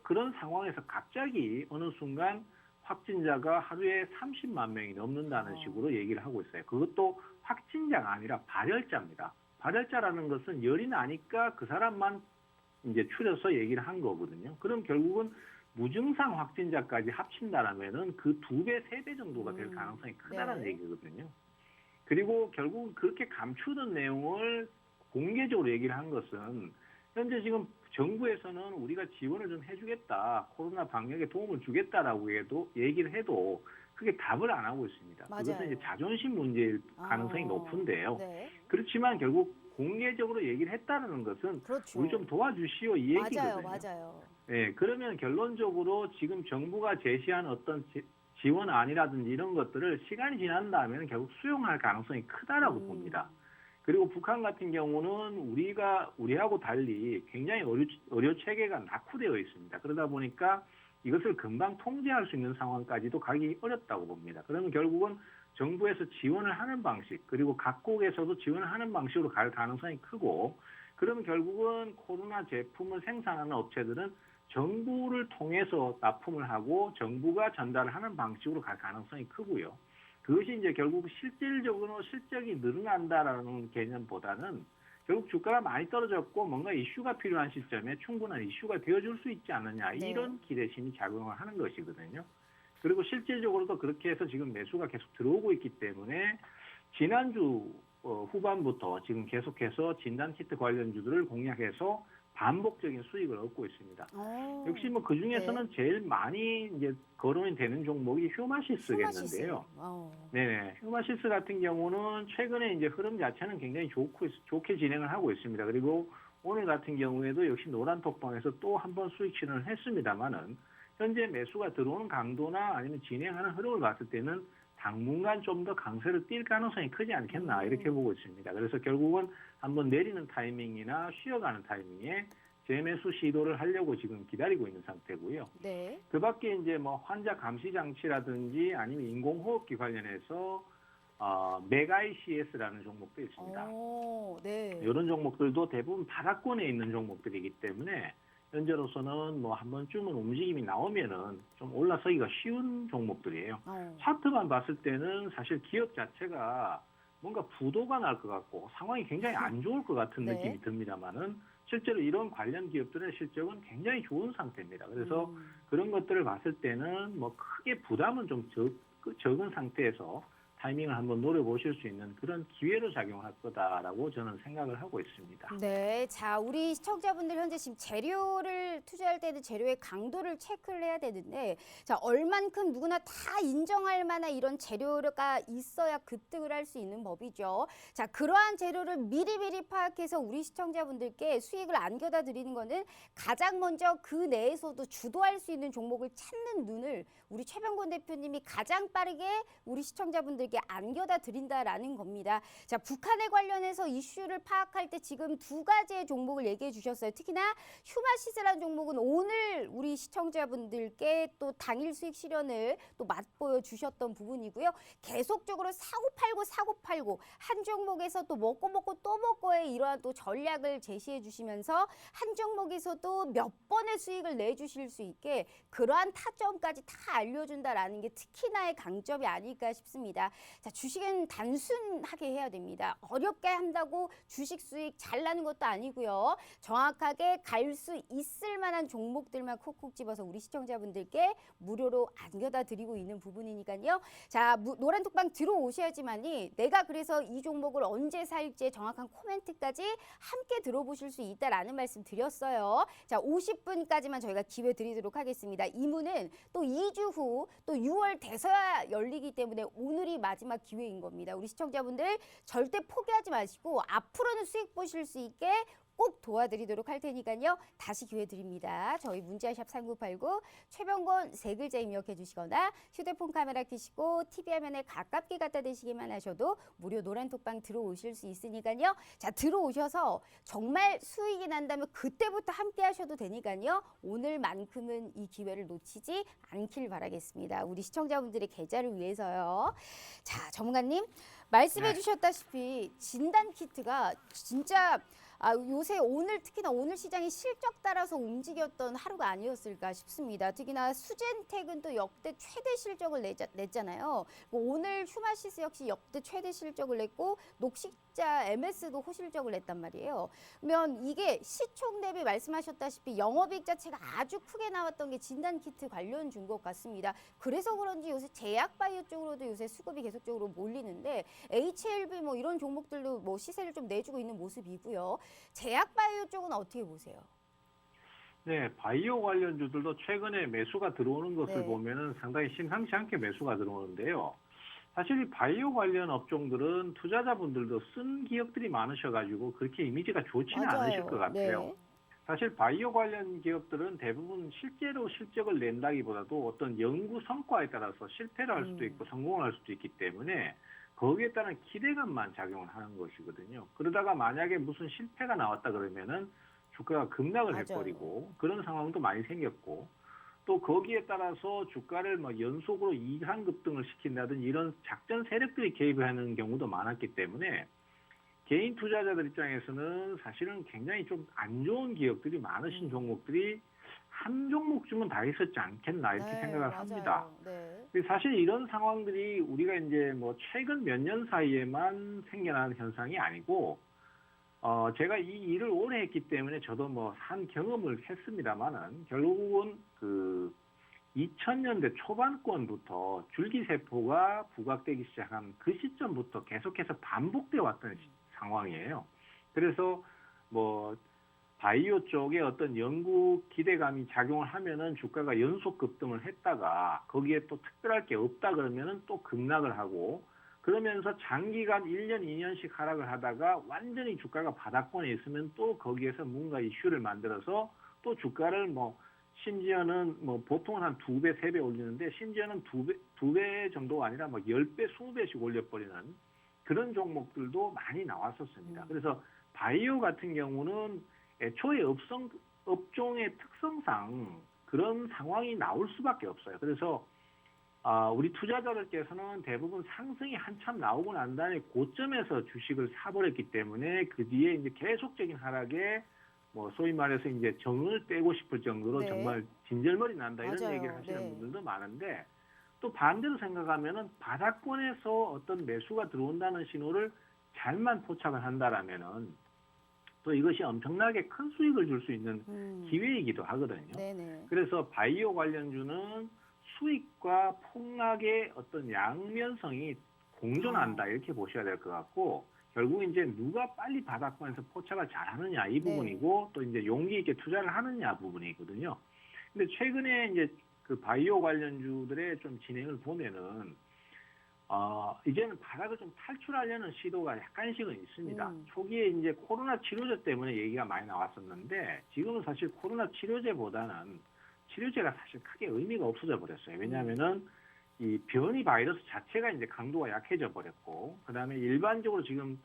그런 상황에서 갑자기 어느 순간 확진자가 하루에 30만 명이 넘는다는 식으로 얘기를 하고 있어요. 그것도 확진자가 아니라 발열자입니다. 발열자라는 것은 열이 나니까 그 사람만 이제 추려서 얘기를 한 거거든요. 그럼 결국은 무증상 확진자까지 합친다라면은 그 2배, 3배 정도가 될 가능성이 크다는 네. 얘기거든요. 그리고 결국 그렇게 감추던 내용을 공개적으로 얘기를 한 것은 현재 지금 정부에서는 우리가 지원을 좀 해주겠다, 코로나 방역에 도움을 주겠다라고 얘기를 해도 크게 답을 안 하고 있습니다. 맞아요. 그것은 이제 자존심 문제일 가능성이 높은데요. 네. 그렇지만 결국 공개적으로 얘기를 했다는 것은 그렇죠. 우리 좀 도와주시오 이 얘기거든요. 맞아요. 네, 그러면 결론적으로 지금 정부가 제시한 어떤 지원안이라든지 이런 것들을 시간이 지난 다음에는 결국 수용할 가능성이 크다라고 봅니다. 그리고 북한 같은 경우는 우리하고 달리 굉장히 의료 체계가 낙후되어 있습니다. 그러다 보니까 이것을 금방 통제할 수 있는 상황까지도 가기 어렵다고 봅니다. 그러면 결국은 정부에서 지원을 하는 방식, 그리고 각국에서도 지원을 하는 방식으로 갈 가능성이 크고, 그러면 결국은 코로나 제품을 생산하는 업체들은 정부를 통해서 납품을 하고 정부가 전달을 하는 방식으로 갈 가능성이 크고요. 그것이 이제 결국 실질적으로 실적이 늘어난다라는 개념보다는 결국 주가가 많이 떨어졌고 뭔가 이슈가 필요한 시점에 충분한 이슈가 되어줄 수 있지 않느냐, 네. 이런 기대심이 작용을 하는 것이거든요. 그리고 실질적으로도 그렇게 해서 지금 매수가 계속 들어오고 있기 때문에 지난주 후반부터 지금 계속해서 진단키트 관련주들을 공략해서 반복적인 수익을 얻고 있습니다. 역시 뭐 그 중에서는 제일 많이 이제 거론이 되는 종목이 휴마시스겠는데요. 네, 휴마시스 같은 경우는 최근에 이제 흐름 자체는 굉장히 좋게 진행을 하고 있습니다. 그리고 오늘 같은 경우에도 역시 노란톡방에서 또 한 번 수익 실현을 했습니다만은 현재 매수가 들어오는 강도나 아니면 진행하는 흐름을 봤을 때는 당분간 좀 더 강세를 띌 가능성이 크지 않겠나 이렇게 보고 있습니다. 그래서 결국은 한번 내리는 타이밍이나 쉬어가는 타이밍에 재매수 시도를 하려고 지금 기다리고 있는 상태고요. 네. 그 밖에 이제 뭐 환자 감시 장치라든지 아니면 인공호흡기 관련해서 맥ICS라는 종목도 있습니다. 네. 이런 종목들도 대부분 바닥권에 있는 종목들이기 때문에 현재로서는 뭐 한 번쯤은 움직임이 나오면은 좀 올라서기가 쉬운 종목들이에요. 차트만 봤을 때는 사실 기업 자체가 뭔가 부도가 날 것 같고 상황이 굉장히 안 좋을 것 같은 네. 느낌이 듭니다만은 실제로 이런 관련 기업들의 실적은 굉장히 좋은 상태입니다. 그래서 그런 것들을 봤을 때는 뭐 크게 부담은 좀 적은 상태에서 타이밍을 한번 노려보실 수 있는 그런 기회로 작용할 거다라고 저는 생각을 하고 있습니다. 네, 자, 우리 시청자분들 현재 지금 재료를 투자할 때는 재료의 강도를 체크를 해야 되는데, 자, 얼만큼 누구나 다 인정할 만한 이런 재료가 있어야 급등을 할 수 있는 법이죠. 자, 그러한 재료를 미리미리 파악해서 우리 시청자분들께 수익을 안겨다 드리는 거는 가장 먼저 그 내에서도 주도할 수 있는 종목을 찾는 눈을 우리 최병곤 대표님이 가장 빠르게 우리 시청자분들께 안겨다 드린다라는 겁니다. 자, 북한에 관련해서 이슈를 파악할 때 지금 두 가지의 종목을 얘기해 주셨어요. 특히나 휴마시스라는 종목은 오늘 우리 시청자분들께 또 당일 수익 실현을 또 맛보여 주셨던 부분이고요. 계속적으로 사고 팔고 한 종목에서 또 먹고 또 먹고의 이러한 또 전략을 제시해 주시면서 한 종목에서도 몇 번의 수익을 내주실 수 있게 그러한 타점까지 다 알려준다라는 게 특히나의 강점이 아닐까 싶습니다. 자, 주식은 단순하게 해야 됩니다. 어렵게 한다고 주식 수익 잘 나는 것도 아니고요. 정확하게 갈 수 있을 만한 종목들만 콕콕 집어서 우리 시청자분들께 무료로 안겨다 드리고 있는 부분이니까요. 자, 노란톡방 들어오셔야지만이 내가 그래서 이 종목을 언제 살지 정확한 코멘트까지 함께 들어보실 수 있다라는 말씀 드렸어요. 자, 50분까지만 저희가 기회 드리도록 하겠습니다. 이 문은 또 2주 후 또 6월 돼서야 열리기 때문에 오늘이 마지막 기회인 겁니다. 우리 시청자분들 절대 포기하지 마시고 앞으로는 수익 보실 수 있게 꼭 도와드리도록 할 테니까요. 다시 기회 드립니다. 저희 문자샵 3989 최병곤 세 글자 입력해 주시거나 휴대폰 카메라 켜시고 TV 화면에 가깝게 갖다 대시기만 하셔도 무료 노란톡방 들어오실 수 있으니까요. 자, 들어오셔서 정말 수익이 난다면 그때부터 함께 하셔도 되니까요. 오늘만큼은 이 기회를 놓치지 않길 바라겠습니다. 우리 시청자분들의 계좌를 위해서요. 자, 전문가님 말씀해 주셨다시피 진단 키트가 진짜 요새 특히나 오늘 시장이 실적 따라서 움직였던 하루가 아니었을까 싶습니다. 특히나 수젠텍은 또 역대 최대 실적을 냈잖아요. 오늘 휴마시스 역시 역대 최대 실적을 냈고 녹식자 MS도 호실적을 냈단 말이에요. 그러면 이게 시총 대비 말씀하셨다시피 영업이익 자체가 아주 크게 나왔던 게 진단키트 관련주인 것 같습니다. 그래서 그런지 요새 제약바이오 쪽으로도 요새 수급이 계속적으로 몰리는데 HLB 뭐 이런 종목들도 뭐 시세를 좀 내주고 있는 모습이고요. 제약바이오 쪽은 어떻게 보세요? 네, 바이오 관련주들도 최근에 매수가 들어오는 것을 네. 보면은 상당히 심상치 않게 매수가 들어오는데요. 사실 이 바이오 관련 업종들은 투자자분들도 쓴 기업들이 많으셔가지고 그렇게 이미지가 좋지는 않으실 것 맞아요. 같아요. 네. 사실 바이오 관련 기업들은 대부분 실제로 실적을 낸다기보다도 어떤 연구 성과에 따라서 실패를 할 수도 있고 성공을 할 수도 있기 때문에 거기에 따른 기대감만 작용을 하는 것이거든요. 그러다가 만약에 무슨 실패가 나왔다 그러면은 주가가 급락을 맞아요. 해버리고 그런 상황도 많이 생겼고 또 거기에 따라서 주가를 뭐 연속으로 이상 급등을 시킨다든지 이런 작전 세력들이 개입하는 경우도 많았기 때문에 개인 투자자들 입장에서는 사실은 굉장히 좀 안 좋은 기업들이 많으신 종목들이 한 종목 주면 다 있었지 않겠나 이렇게 네, 생각을 합니다. 맞아요. 네. 근데 사실 이런 상황들이 우리가 이제 뭐 최근 몇 년 사이에만 생겨나는 현상이 아니고 제가 이 일을 오래 했기 때문에 저도 뭐 한 경험을 했습니다만은 결국은 그 2000년대 초반권부터 줄기세포가 부각되기 시작한 그 시점부터 계속해서 반복되어 왔던 상황이에요. 그래서 뭐 바이오 쪽에 어떤 연구 기대감이 작용을 하면은 주가가 연속 급등을 했다가 거기에 또 특별할 게 없다 그러면은 또 급락을 하고 그러면서 장기간 1년, 2년씩 하락을 하다가 완전히 주가가 바닥권에 있으면 또 거기에서 뭔가 이슈를 만들어서 또 주가를 뭐 심지어는 뭐 보통은 한 2배, 3배 올리는데 심지어는 2배 정도가 아니라 막 10배, 20배씩 올려버리는 그런 종목들도 많이 나왔었습니다. 그래서 바이오 같은 경우는 애초에 업종의 특성상 그런 상황이 나올 수밖에 없어요. 그래서 우리 투자자들께서는 대부분 상승이 한참 나오고 난 다음에 고점에서 주식을 사버렸기 때문에 그 뒤에 이제 계속적인 하락에 뭐 소위 말해서 이제 정을 떼고 싶을 정도로 네. 정말 진절머리 난다 이런 맞아요. 얘기를 하시는 네. 분들도 많은데 또 반대로 생각하면은 바닥권에서 어떤 매수가 들어온다는 신호를 잘만 포착을 한다라면은 또 이것이 엄청나게 큰 수익을 줄 수 있는 기회이기도 하거든요. 네네. 그래서 바이오 관련주는 수익과 폭락의 어떤 양면성이 공존한다 이렇게 보셔야 될 것 같고 결국 이제 누가 빨리 바닥권에서 포착을 잘하느냐 이 부분이고 또 이제 용기 있게 투자를 하느냐 부분이거든요. 근데 최근에 이제 그 바이오 관련주들의 좀 진행을 보면은 이제는 바닥을 좀 탈출하려는 시도가 약간씩은 있습니다. 초기에 이제 코로나 치료제 때문에 얘기가 많이 나왔었는데 지금은 사실 코로나 치료제보다는 치료제가 사실 크게 의미가 없어져 버렸어요. 왜냐하면은 이 변이 바이러스 자체가 이제 강도가 약해져 버렸고, 그 다음에 일반적으로 지금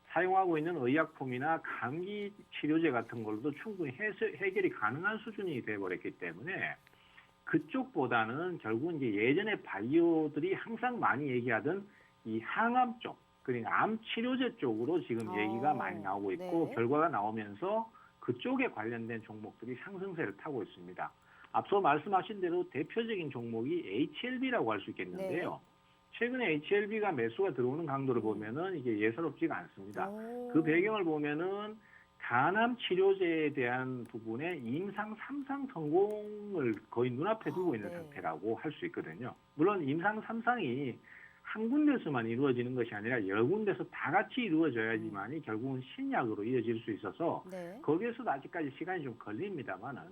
사용하고 있는 의약품이나 감기 치료제 같은 걸로도 충분히 해결이 가능한 수준이 돼 버렸기 때문에 그쪽보다는 결국 이제 예전에 바이오들이 항상 많이 얘기하던 이 항암 쪽, 그러니까 암 치료제 쪽으로 지금 얘기가 많이 나오고 있고 네. 결과가 나오면서 그쪽에 관련된 종목들이 상승세를 타고 있습니다. 앞서 말씀하신 대로 대표적인 종목이 HLB라고 할 수 있겠는데요. 최근에 HLB가 매수가 들어오는 강도를 보면은 이게 예사롭지가 않습니다. 그 배경을 보면은 간암 치료제에 대한 부분에 임상 3상 성공을 거의 눈앞에 두고 있는 상태라고 할 수 있거든요. 물론 임상 3상이 한 군데서만 이루어지는 것이 아니라 여러 군데서 다 같이 이루어져야지만이 결국은 신약으로 이어질 수 있어서 거기에서도 아직까지 시간이 좀 걸립니다만은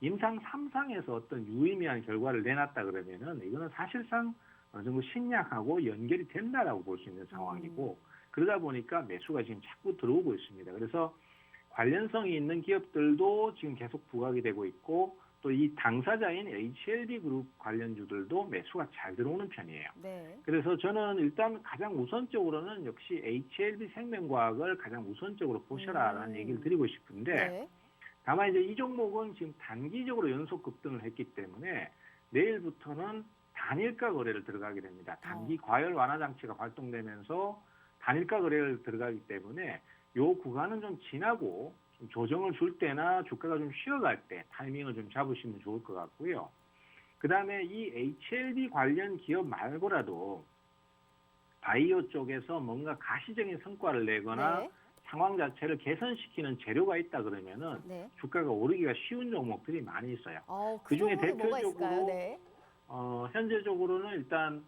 임상 3상에서 어떤 유의미한 결과를 내놨다 그러면은 이거는 사실상 어느 정도 신약하고 연결이 된다라고 볼 수 있는 상황이고 그러다 보니까 매수가 지금 자꾸 들어오고 있습니다. 그래서 관련성이 있는 기업들도 지금 계속 부각이 되고 있고 또 이 당사자인 HLB 그룹 관련주들도 매수가 잘 들어오는 편이에요. 그래서 저는 일단 가장 우선적으로는 역시 HLB 생명과학을 가장 우선적으로 보셔라라는 얘기를 드리고 싶은데 다만 이제 이 종목은 지금 단기적으로 연속 급등을 했기 때문에 내일부터는 단일가 거래를 들어가게 됩니다. 단기 과열 완화 장치가 발동되면서 단일가 거래를 들어가기 때문에 요 구간은 좀 지나고 좀 조정을 줄 때나 주가가 좀 쉬어갈 때 타이밍을 좀 잡으시면 좋을 것 같고요. 그 다음에 이 HLB 관련 기업 말고라도 바이오 쪽에서 뭔가 가시적인 성과를 내거나 상황 자체를 개선시키는 재료가 있다 그러면은 주가가 오르기가 쉬운 종목들이 많이 있어요. 그 중에 대표적으로 현재적으로는 일단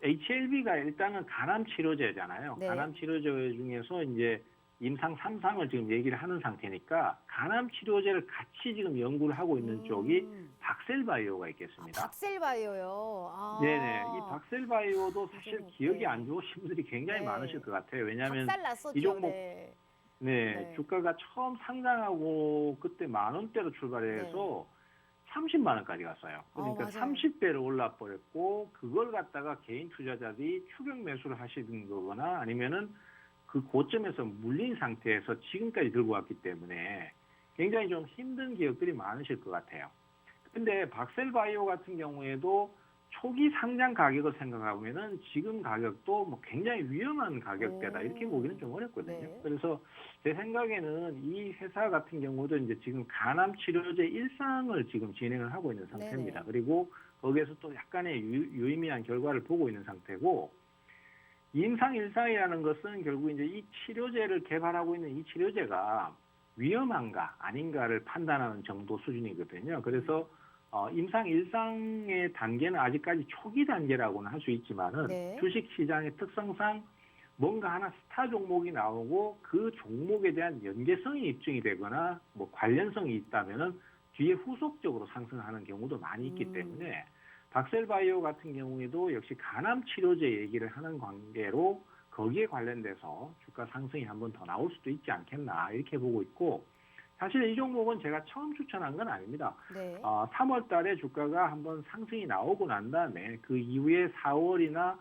HLB가 일단은 간암 치료제잖아요. 간암 치료제 중에서 이제 임상 3상을 지금 얘기를 하는 상태니까 간암 치료제를 같이 지금 연구를 하고 있는 쪽이 박셀바이오가 있겠습니다. 박셀바이오요. 아. 네네. 이 박셀바이오도 사실 이거는, 기억이 네. 안 좋으신 분들이 굉장히 네. 많으실 것 같아요. 왜냐하면 박살 났었죠. 이 종목 네. 네, 네. 주가가 처음 상장하고 그때 10,000원대로 출발해서 30만 원까지 갔어요. 그러니까 맞아요. 30배를 올라 버렸고 그걸 갖다가 개인 투자자들이 추격 매수를 하시는 거거나 아니면은 그 고점에서 물린 상태에서 지금까지 들고 왔기 때문에 굉장히 좀 힘든 기업들이 많으실 것 같아요. 근데 박셀바이오 같은 경우에도 초기 상장 가격을 생각하면은 지금 가격도 뭐 굉장히 위험한 가격대다 이렇게 보기는 좀 어렵거든요. 네. 그래서 제 생각에는 이 회사 같은 경우도 이제 지금 간암 치료제 1상을 지금 진행을 하고 있는 상태입니다. 네네. 그리고 거기에서 또 약간의 유의미한 결과를 보고 있는 상태고 임상 1상이라는 것은 결국 이제 이 치료제를 개발하고 있는 이 치료제가 위험한가 아닌가를 판단하는 정도 수준이거든요. 그래서 임상 1상의 단계는 아직까지 초기 단계라고는 할 수 있지만은 네. 주식시장의 특성상 뭔가 하나 스타 종목이 나오고 그 종목에 대한 연계성이 입증이 되거나 뭐 관련성이 있다면은 뒤에 후속적으로 상승하는 경우도 많이 있기 때문에 박셀바이오 같은 경우에도 역시 간암 치료제 얘기를 하는 관계로 거기에 관련돼서 주가 상승이 한번 더 나올 수도 있지 않겠나 이렇게 보고 있고 사실 이 종목은 제가 처음 추천한 건 아닙니다. 네. 3월 달에 주가가 한번 상승이 나오고 난 다음에 그 이후에 4월이나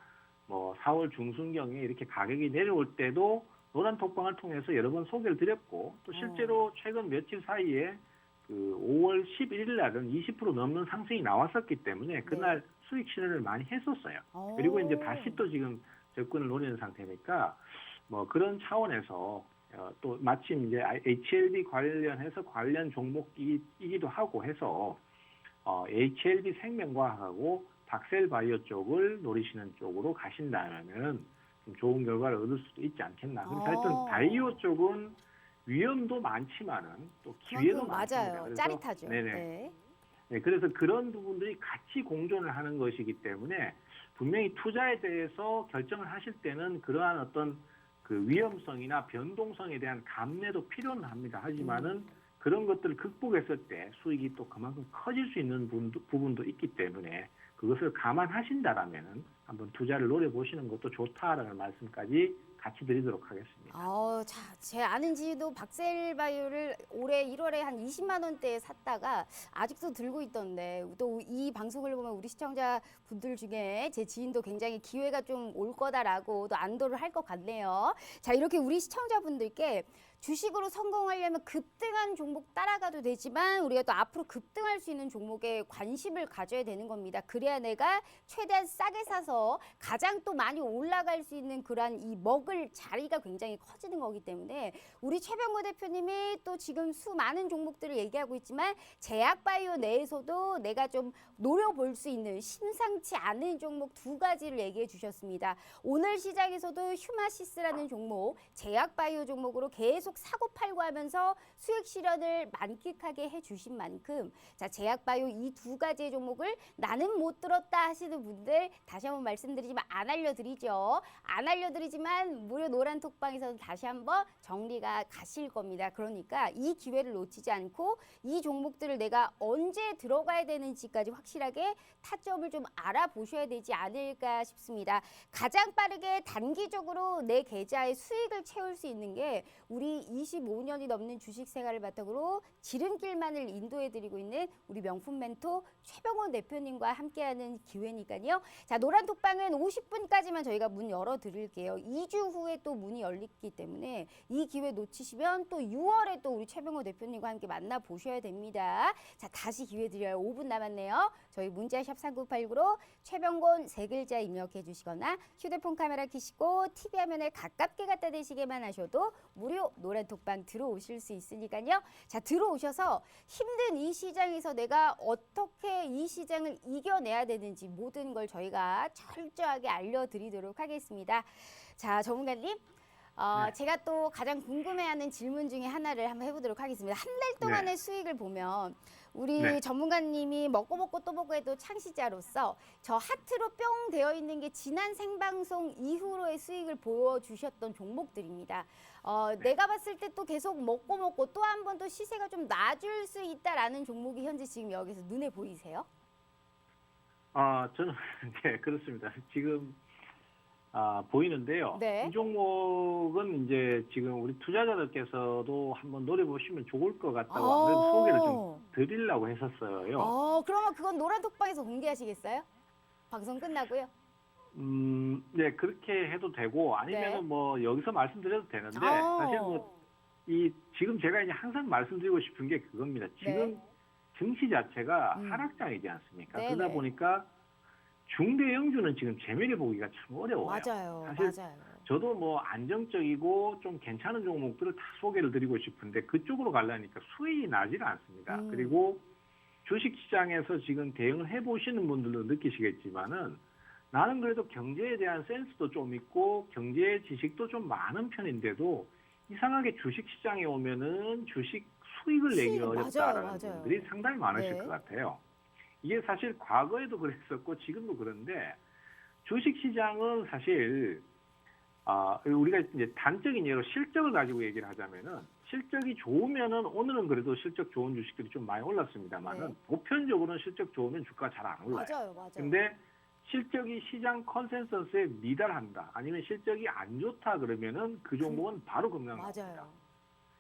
뭐 4월 중순경에 이렇게 가격이 내려올 때도 노란 톡방을 통해서 여러 번 소개를 드렸고 또 실제로 최근 며칠 사이에 그 5월 11일 날은 20% 넘는 상승이 나왔었기 때문에 그날 수익 실현을 많이 했었어요. 그리고 이제 다시 또 지금 접근을 노리는 상태니까 뭐 그런 차원에서 또 마침 이제 HLB 관련해서 관련 종목이기도 하고 해서 HLB 생명과학하고 박셀바이오 쪽을 노리시는 쪽으로 가신다면은 좀 좋은 결과를 얻을 수도 있지 않겠나. 그래서 하여튼 바이오 쪽은 위험도 많지만은 또 기회도 많습니다. 맞아요. 그래서 짜릿하죠. 네네. 네. 네, 그래서 그런 부분들이 같이 공존을 하는 것이기 때문에 분명히 투자에 대해서 결정을 하실 때는 그러한 어떤 그 위험성이나 변동성에 대한 감내도 필요는 합니다. 하지만은 그런 것들을 극복했을 때 수익이 또 그만큼 커질 수 있는 부분도 있기 때문에 그것을 감안하신다라면은 한번 투자를 노려보시는 것도 좋다라는 말씀까지 같이 드리도록 하겠습니다. 자, 제 아는 지도 박셀바이오를 올해 1월에 한 20만 원대에 샀다가 아직도 들고 있던데 또 이 방송을 보면 우리 시청자분들 중에 제 지인도 굉장히 기회가 좀 올 거다라고 또 안도를 할 것 같네요. 자, 이렇게 우리 시청자분들께 주식으로 성공하려면 급등한 종목 따라가도 되지만 우리가 또 앞으로 급등할 수 있는 종목에 관심을 가져야 되는 겁니다. 그래야 내가 최대한 싸게 사서 가장 또 많이 올라갈 수 있는 그러한 이 먹을 자리가 굉장히 커지는 거기 때문에 우리 최병호 대표님이 또 지금 수많은 종목들을 얘기하고 있지만 제약바이오 내에서도 내가 좀 노려볼 수 있는 심상치 않은 종목 2가지를 얘기해 주셨습니다. 오늘 시장에서도 휴마시스라는 종목, 제약바이오 종목으로 계속 사고 팔고 하면서 수익 실현을 만끽하게 해주신 만큼 자 제약바이오 이 2가지의 종목을 나는 못 들었다 하시는 분들 다시 한번 말씀드리지만 안 알려드리죠. 안 알려드리지만 무료 노란 톡방에서도 다시 한번 정리가 가실 겁니다. 그러니까 이 기회를 놓치지 않고 이 종목들을 내가 언제 들어가야 되는지까지 확실하게 타점을 좀 알아보셔야 되지 않을까 싶습니다. 가장 빠르게 단기적으로 내 계좌의 수익을 채울 수 있는 게 우리 25년이 넘는 주식 생활을 바탕으로 지름길만을 인도해드리고 있는 우리 명품 멘토 최병호 대표님과 함께하는 기회니까요. 자, 노란 톡방은 50분까지만 저희가 문 열어드릴게요. 2주 후에 또 문이 열리기 때문에 이 기회 놓치시면 또 6월에 또 우리 최병호 대표님과 함께 만나보셔야 됩니다. 자, 다시 기회 드려요. 5분 남았네요. 저희 문자샵 3989로 최병곤 3글자 입력해 주시거나 휴대폰 카메라 켜시고 TV 화면에 가깝게 갖다 대시게만 하셔도 무료 노란 톡방 들어오실 수 있으니까요. 자, 들어오셔서 힘든 이 시장에서 내가 어떻게 이 시장을 이겨내야 되는지 모든 걸 저희가 철저하게 알려드리도록 하겠습니다. 자, 전문가님. 네. 제가 또 가장 궁금해하는 질문 중에 하나를 한번 해보도록 하겠습니다. 한 달 동안의 네. 수익을 보면 우리 네. 전문가님이 먹고 먹고 또 먹고 해도 창시자로서 저 하트로 뿅 되어 있는 게 지난 생방송 이후로의 수익을 보여주셨던 종목들입니다. 내가 봤을 때 또 계속 먹고 먹고 또 한 번 또 시세가 좀 낮을 수 있다라는 종목이 현재 지금 여기서 눈에 보이세요? 저는 네, 그렇습니다. 지금 보이는데요. 네. 이 종목은 이제 지금 우리 투자자들께서도 한번 노려보시면 좋을 것 같다고 안 그래도 소개를 좀 드리려고 했었어요. 그러면 그건 노란 톡방에서 공개하시겠어요? 방송 끝나고요? 네, 그렇게 해도 되고 아니면은 네. 뭐 여기서 말씀드려도 되는데 아. 사실 뭐 지금 제가 이제 항상 말씀드리고 싶은 게 그겁니다. 지금 네. 증시 자체가 음. 하락장이지 않습니까? 네네. 그러다 보니까 중대형주는 지금 재미를 보기가 참 어려워요. 맞아요. 사실 맞아요. 저도 뭐 안정적이고 좀 괜찮은 종목들을 다 소개를 드리고 싶은데 그쪽으로 가려니까 수익이 나질 않습니다. 그리고 주식시장에서 지금 대응을 해보시는 분들도 느끼시겠지만은 나는 그래도 경제에 대한 센스도 좀 있고 경제 지식도 좀 많은 편인데도 이상하게 주식시장에 오면은 주식 수익을 내기 수익, 어렵다라는 맞아요. 분들이 상당히 많으실 네. 것 같아요. 이게 사실 과거에도 그랬었고 지금도 그런데 주식시장은 사실 우리가 이제 단적인 예로 실적을 가지고 얘기를 하자면은 실적이 좋으면은 오늘은 그래도 실적 좋은 주식들이 좀 많이 올랐습니다만은 네. 보편적으로는 실적 좋으면 주가 잘 안 올라요. 맞아요. 맞아요. 근데 실적이 시장 컨센서스에 미달한다 아니면 실적이 안 좋다 그러면은 그 종목은 바로 급락합니다. 맞아요.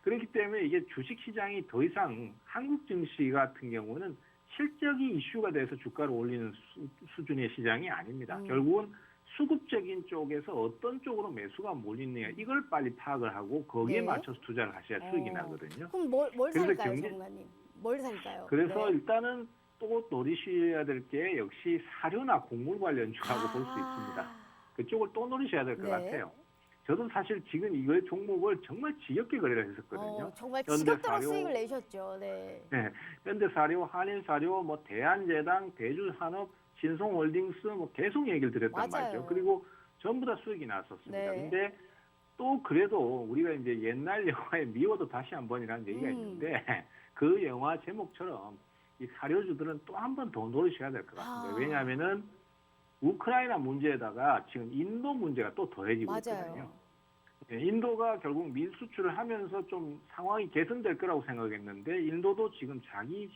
그렇기 때문에 이게 주식시장이 더 이상 한국 증시 같은 경우는 실적이 이슈가 돼서 주가를 올리는 수준의 시장이 아닙니다. 결국은 수급적인 쪽에서 어떤 쪽으로 매수가 몰리느냐 이걸 빨리 파악을 하고 거기에 네. 맞춰서 투자를 하셔야 수익이 나거든요. 그럼 뭘 그래서 살까요, 경제- 전문가님? 뭘 살까요? 그래서 네. 일단은 또 노리셔야 될 게 역시 사료나 곡물 관련주라고 볼 수 있습니다. 그쪽을 또 노리셔야 될 것 네. 같아요. 저도 사실 지금 이거의 종목을 정말 지겹게 거래를 했었거든요. 정말 현대사료, 지겹도록 수익을 내셨죠. 네. 네, 현대사료, 한일사료, 뭐 대한제당, 대주산업, 신송홀딩스 뭐 계속 얘기를 드렸단 맞아요. 말이죠. 그리고 전부 다 수익이 났었습니다. 네. 근데 또 그래도 우리가 이제 옛날 영화에 미워도 다시 한 번이라는 얘기가 있는데 그 영화 제목처럼 이 사료주들은 또 한 번 더 노리셔야 될 것 같습니다. 왜냐하면은 우크라이나 문제에다가 지금 인도 문제가 또 더해지고 있거든요. 맞아요. 네, 인도가 결국 밀 수출을 하면서 좀 상황이 개선될 거라고 생각했는데 인도도 지금 자기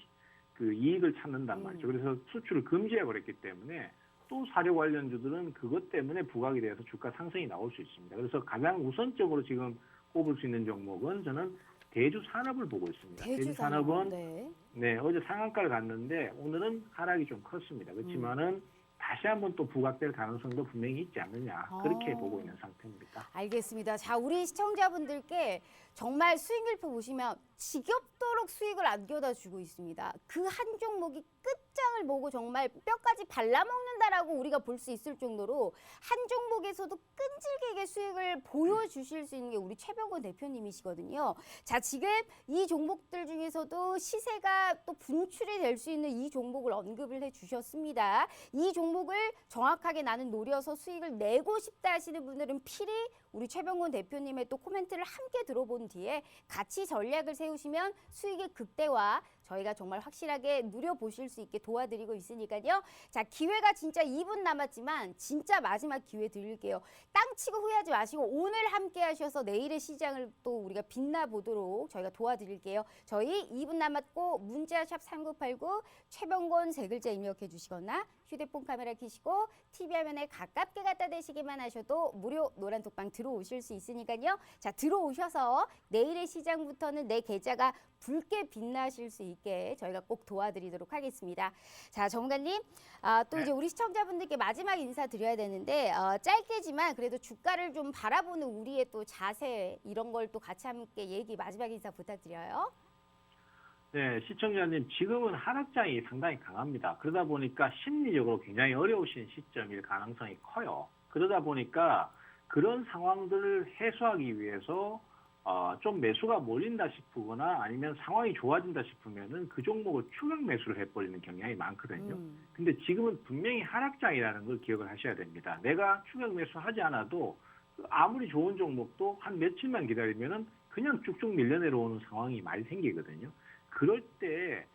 그 이익을 찾는단 말이죠. 그래서 수출을 금지해 버렸기 때문에 또 사료 관련주들은 그것 때문에 부각이 돼서 주가 상승이 나올 수 있습니다. 그래서 가장 우선적으로 지금 꼽을 수 있는 종목은 저는 대주산업을 보고 있습니다. 대주산업은 네, 어제 상한가를 갔는데 오늘은 하락이 좀 컸습니다. 그렇지만은 다시 한번 또 부각될 가능성도 분명히 있지 않느냐 그렇게 보고 있는 상태입니다. 알겠습니다. 자, 우리 시청자분들께 정말 수익률표 보시면 지겹도록 수익을 안겨다 주고 있습니다. 그 한 종목이 끝장을 보고 정말 뼈까지 발라먹는다라고 우리가 볼 수 있을 정도로 한 종목에서도 끈질기게 수익을 보여주실 수 있는 게 우리 최병권 대표님이시거든요. 자, 지금 이 종목들 중에서도 시세가 또 분출이 될 수 있는 이 종목을 언급을 해주셨습니다. 이 종목을 정확하게 나는 노려서 수익을 내고 싶다 하시는 분들은 필히 우리 최병권 대표님의 또 코멘트를 함께 들어본 뒤에 같이 전략을 세우시면 수익의 극대화 저희가 정말 확실하게 누려보실 수 있게 도와드리고 있으니까요. 자, 기회가 진짜 2분 남았지만 진짜 마지막 기회 드릴게요. 땅 치고 후회하지 마시고 오늘 함께 하셔서 내일의 시장을 또 우리가 빛나보도록 저희가 도와드릴게요. 저희 2분 남았고 문자샵 3989 최병권 세 글자 입력해 주시거나 휴대폰 카메라 켜시고 TV 화면에 가깝게 갖다 대시기만 하셔도 무료 노란 톡방 들어오실 수 있으니까요. 자, 들어오셔서 내일의 시장부터는 내 계좌가 붉게 빛나실 수 있게 저희가 꼭 도와드리도록 하겠습니다. 자, 전문가님, 또 이제 우리 시청자분들께 마지막 인사 드려야 되는데 짧게지만 그래도 주가를 좀 바라보는 우리의 또 자세 이런 걸 또 같이 함께 얘기 마지막 인사 부탁드려요. 네, 시청자님 지금은 하락장이 상당히 강합니다. 그러다 보니까 심리적으로 굉장히 어려우신 시점일 가능성이 커요. 그러다 보니까 그런 상황들을 해소하기 위해서 좀 매수가 몰린다 싶거나 아니면 상황이 좋아진다 싶으면은 그 종목을 추격 매수를 해버리는 경향이 많거든요. 근데 지금은 분명히 하락장이라는 걸 기억을 하셔야 됩니다. 내가 추격 매수하지 않아도 아무리 좋은 종목도 한 며칠만 기다리면은 그냥 쭉쭉 밀려 내려오는 상황이 많이 생기거든요. 그럴 때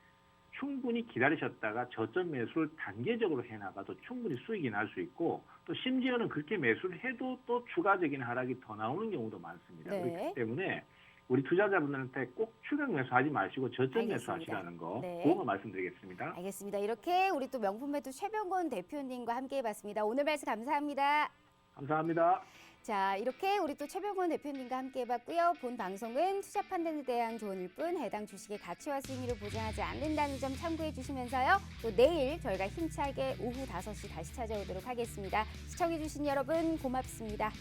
충분히 기다리셨다가 저점 매수를 단계적으로 해나가도 충분히 수익이 날 수 있고, 또 심지어는 그렇게 매수를 해도 또 추가적인 하락이 더 나오는 경우도 많습니다. 네. 그렇기 때문에 우리 투자자분들한테 꼭 추격 매수하지 마시고 저점 알겠습니다. 매수하시라는 거, 네. 그거 말씀드리겠습니다. 알겠습니다. 이렇게 우리 또 명품 매도 최병곤 대표님과 함께 해봤습니다. 오늘 말씀 감사합니다. 감사합니다. 자, 이렇게 우리 또 최병곤 대표님과 함께 해봤고요. 본 방송은 투자 판단에 대한 조언일 뿐 해당 주식의 가치와 수익률을 보장하지 않는다는 점 참고해 주시면서요. 또 내일 저희가 힘차게 오후 5시 다시 찾아오도록 하겠습니다. 시청해 주신 여러분 고맙습니다.